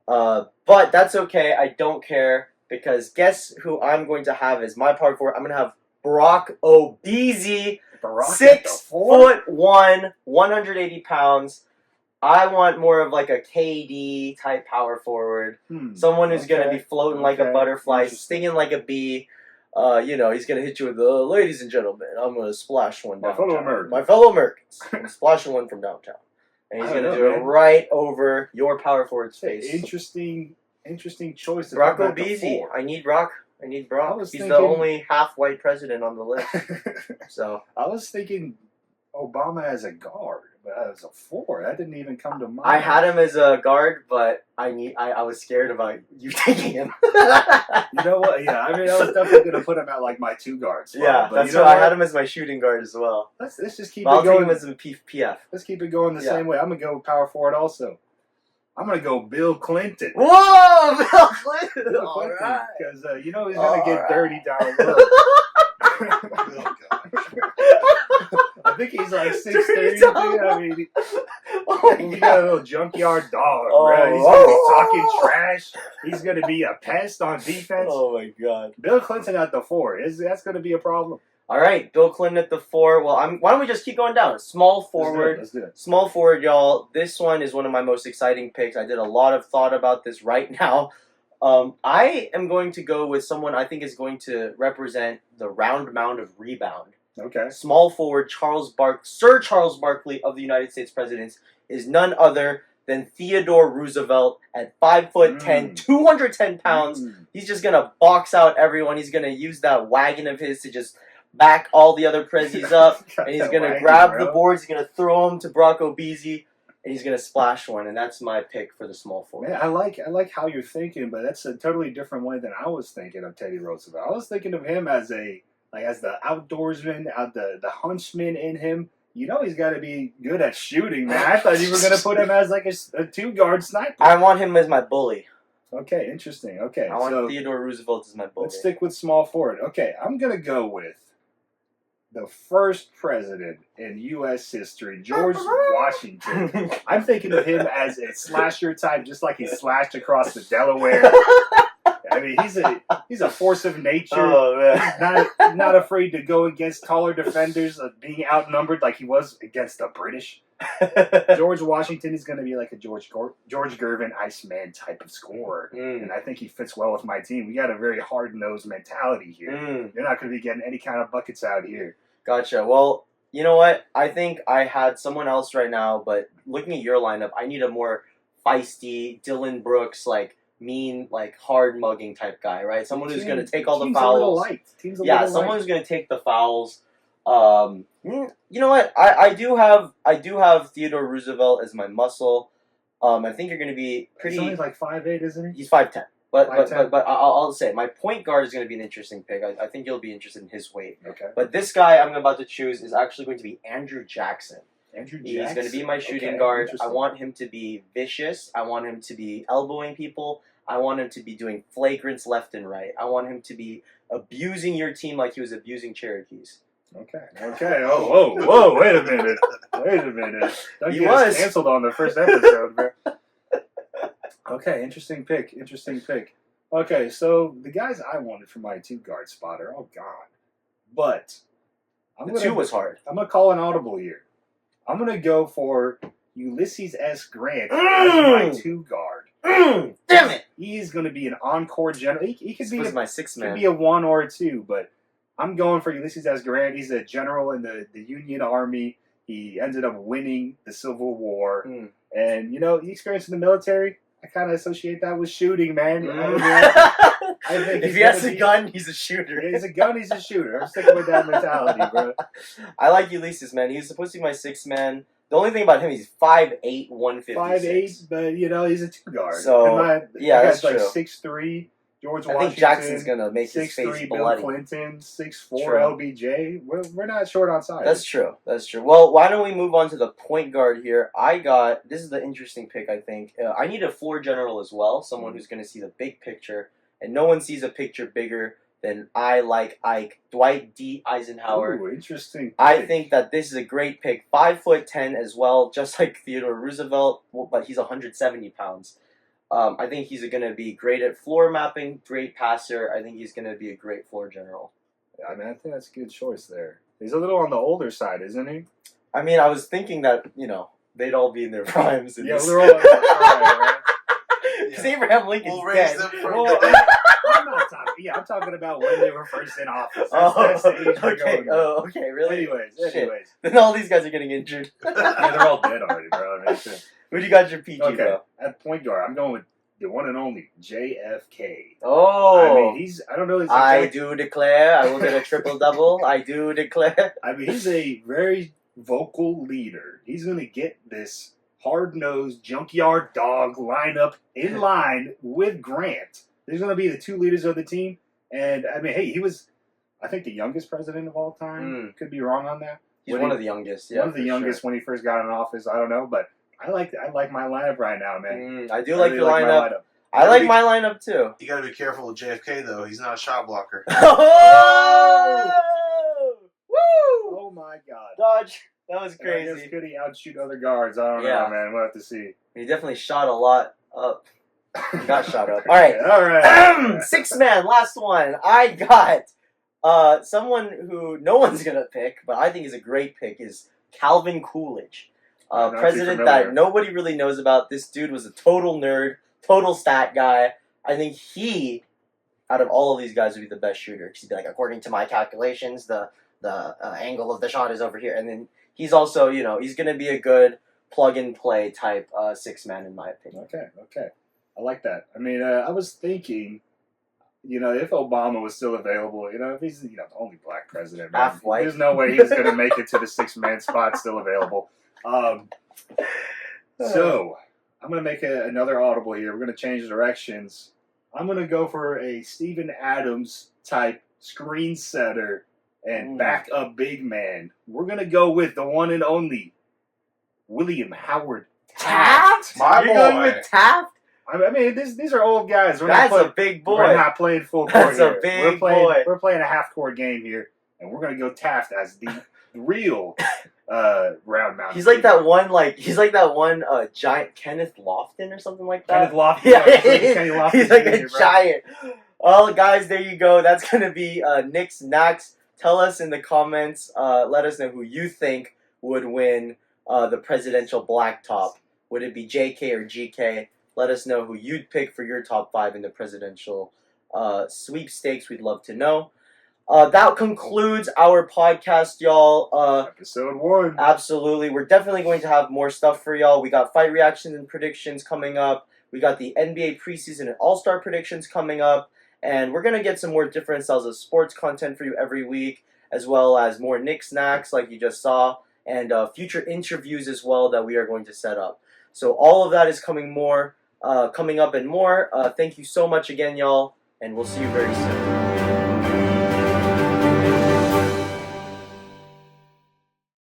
But that's okay. I don't care because guess who I'm going to have as my power forward? I'm going to have Brock Obese, Barack at the 4? 6'1", 180 pounds. I want more of like a KD type power forward. Someone who's going to be floating like a butterfly, stinging like a bee. You know, he's going to hit you with the ladies and gentlemen. I'm going to splash one downtown. My fellow Americans. I'm splashing one from downtown. And he's going to do it right over your power forward's face. Interesting choice. Brock Obese. I need Brock. He's the only half-white president on the list. So I was thinking Obama as a guard, but as a 4, that didn't even come to mind. I had him as a guard, but I was scared about you taking him. You know what? Yeah, I mean, I was definitely going to put him at like my 2 guards. Yeah, but that's you know why I had him as my shooting guard as well. Let's just keep I'll it going. take him as a PF. Let's keep it going the same way. I'm going to go power forward also. I'm going to go Bill Clinton. Whoa, Bill Clinton! Bill All Clinton. right. Because you know he's going to get dirty down low. Oh, gosh. I think he's like 6'3". I mean, he got a little junkyard dog, bro. He's going to be talking trash. He's going to be a pest on defense. Oh, my God. Bill Clinton at the 4. That's going to be a problem. All right, Bill Clinton at the 4. Well, why don't we just keep going down? Small forward. Let's do it. Small forward, y'all. This one is one of my most exciting picks. I did a lot of thought about this right now. I am going to go with someone I think is going to represent the round mound of rebound. Okay. Small forward Sir Charles Barkley of the United States Presidents is none other than Theodore Roosevelt at 5'10", 210 pounds. He's just gonna box out everyone. He's gonna use that wagon of his to just back all the other prezzies up, and he's gonna grab the boards. He's gonna throw them to Brock Obese, and he's gonna splash one. And that's my pick for the small forward. Man, I like how you're thinking, but that's a totally different way than I was thinking of Teddy Roosevelt. I was thinking of him as the outdoorsman, the huntsman in him. You know he's got to be good at shooting, man. I thought you were going to put him as like a 2-guard sniper. I want him as my bully. Okay, interesting. Okay, I want Theodore Roosevelt as my bully. Let's stick with small forward. Okay, I'm going to go with the first president in U.S. history, George Washington. I'm thinking of him as a slasher type, just like he slashed across the Delaware. I mean, he's a force of nature. Oh, man. Not afraid to go against taller defenders, being outnumbered like he was against the British. George Washington is going to be like a George Gervin Iceman type of scorer, and I think he fits well with my team. We got a very hard-nosed mentality here. You're not going to be getting any kind of buckets out here. Gotcha. Well, you know what? I think I had someone else right now, but looking at your lineup, I need a more feisty, Dylan Brooks, like mean, like hard mugging type guy, right? Someone who's going to take all the fouls. Someone who's going to take the fouls. You know what? I do have Theodore Roosevelt as my muscle. I think you're going to be pretty. He's only like 5'8", isn't he? He's 5'10". But I'll say my point guard is going to be an interesting pick. I think you'll be interested in his weight. Okay. But this guy I'm about to choose is actually going to be Andrew Jackson. Jackson. He's going to be my shooting guard. I want him to be vicious. I want him to be elbowing people. I want him to be doing flagrants left and right. I want him to be abusing your team like he was abusing Cherokees. Okay. Whoa, wait a minute. Don't get us canceled on the first episode, bro. Okay, interesting pick. Okay, so the guys I wanted for my 2-guard spot are all gone. But The 2 was hard. I'm going to call an audible here. I'm going to go for Ulysses S. Grant as my 2 guard. Damn it! He's going to be an encore general. He could This be was my 6th could man. be a 1 or a 2, but I'm going for Ulysses S. Grant. He's a general in the Union Army. He ended up winning the Civil War. And, the experience in the military, I kind of associate that with shooting, man. I think if he has a gun, he's a shooter. Yeah, he's a gun, he's a shooter. I'm sticking with that mentality, bro. I like Ulysses, man. He was supposed to be my 6th man. The only thing about him, he's 5'8", 156. 5'8", but, he's a 2 guard. So, yeah, that's like true. 6'3", George I Washington. think Jackson's going to make his face 6'3", Bill bloody. Clinton, 6'4", True. LBJ. We're not short on size. That's true. That's true. Well, why don't we move on to the point guard here? this is the interesting pick, I think. I need a floor general as well, someone who's going to see the big picture. And no one sees a picture bigger than I like Ike. Dwight D. Eisenhower. Ooh, interesting pick. I think that this is a great pick. 5'10" as well, just like Theodore Roosevelt, but he's 170 pounds. I think he's going to be great at floor mapping, great passer. I think he's going to be a great floor general. I mean, I think that's a good choice there. He's a little on the older side, isn't he? I mean, I was thinking that, they'd all be in their primes. Yeah, they're all in their prime, right? Because Abraham Lincoln's We'll raise dead. them from Well, the I'm not talking. Yeah, I'm talking about when they were first in office. Oh, That's the age we're okay. going with. Oh, okay. Really? Anyways. Then all these guys are getting injured. Yeah, they're all dead already, bro. I mean, shit. Who do you got your PG, Okay, though? at point guard, I'm going with the one and only JFK. Oh. I mean, I don't know. His I exact, do declare I will get a triple-double. I do declare. I mean, he's a very vocal leader. He's going to get this hard-nosed junkyard dog lineup in line with Grant. There's going to be the 2 leaders of the team. And, I mean, hey, he was, I think, the youngest president of all time. Could be wrong on that. He's one of the youngest. Yeah, one of the youngest when he first got in office. I don't know, but I like my lineup right now, man. I do like really your my lineup. I like my lineup, too. You got to be careful with JFK though. He's not a shot blocker. Oh! Woo! Oh my God! Dodge. That was And I guess crazy. could he outshoot other guards? I don't Yeah. know, man. We'll have to see. He definitely shot a lot up. Got shot up. All right. All right. 6 man, last one. I got someone who no one's gonna pick, but I think is a great pick, is Calvin Coolidge, Not too president familiar. that nobody really knows about. This dude was a total nerd, total stat guy. I think he, out of all of these guys, would be the best shooter. He'd be like, according to my calculations, the angle of the shot is over here, and then he's also, he's gonna be a good plug and play type 6 man in my opinion. Okay. I like that. I mean, I was thinking, if Obama was still available, if he's the only black president, man, Half white. there's no way he's going to make it to the 6 man spot still available. So I'm going to make another audible here. We're going to change directions. I'm going to go for a Steven Adams type screen setter and backup big man. We're going to go with the one and only William Howard Taft? My You're boy. going with Taft? I mean, these are old guys. That's a big boy. We're not playing full court That's a here. big we're boy. We're playing a half-court game here, and we're going to go Taft as the real round mound. He's like that one giant Kenneth Lofton or something like that. Kenneth Lofton. Yeah, he's like Kenny Lofton he's like Jr., a bro. giant. Well, guys, there you go. That's gonna be Nick's Knacks. Tell us in the comments. Let us know who you think would win the presidential blacktop. Would it be JK or GK? Let us know who you'd pick for your top 5 in the presidential sweepstakes. We'd love to know. That concludes our podcast, y'all. Episode 1. Absolutely. We're definitely going to have more stuff for y'all. We got fight reactions and predictions coming up. We got the NBA preseason and All-Star predictions coming up. And we're going to get some more different styles of sports content for you every week, as well as more Nick Snacks like you just saw, and future interviews as well that we are going to set up. So all of that is coming up and more. Thank you so much again, y'all, and we'll see you very soon.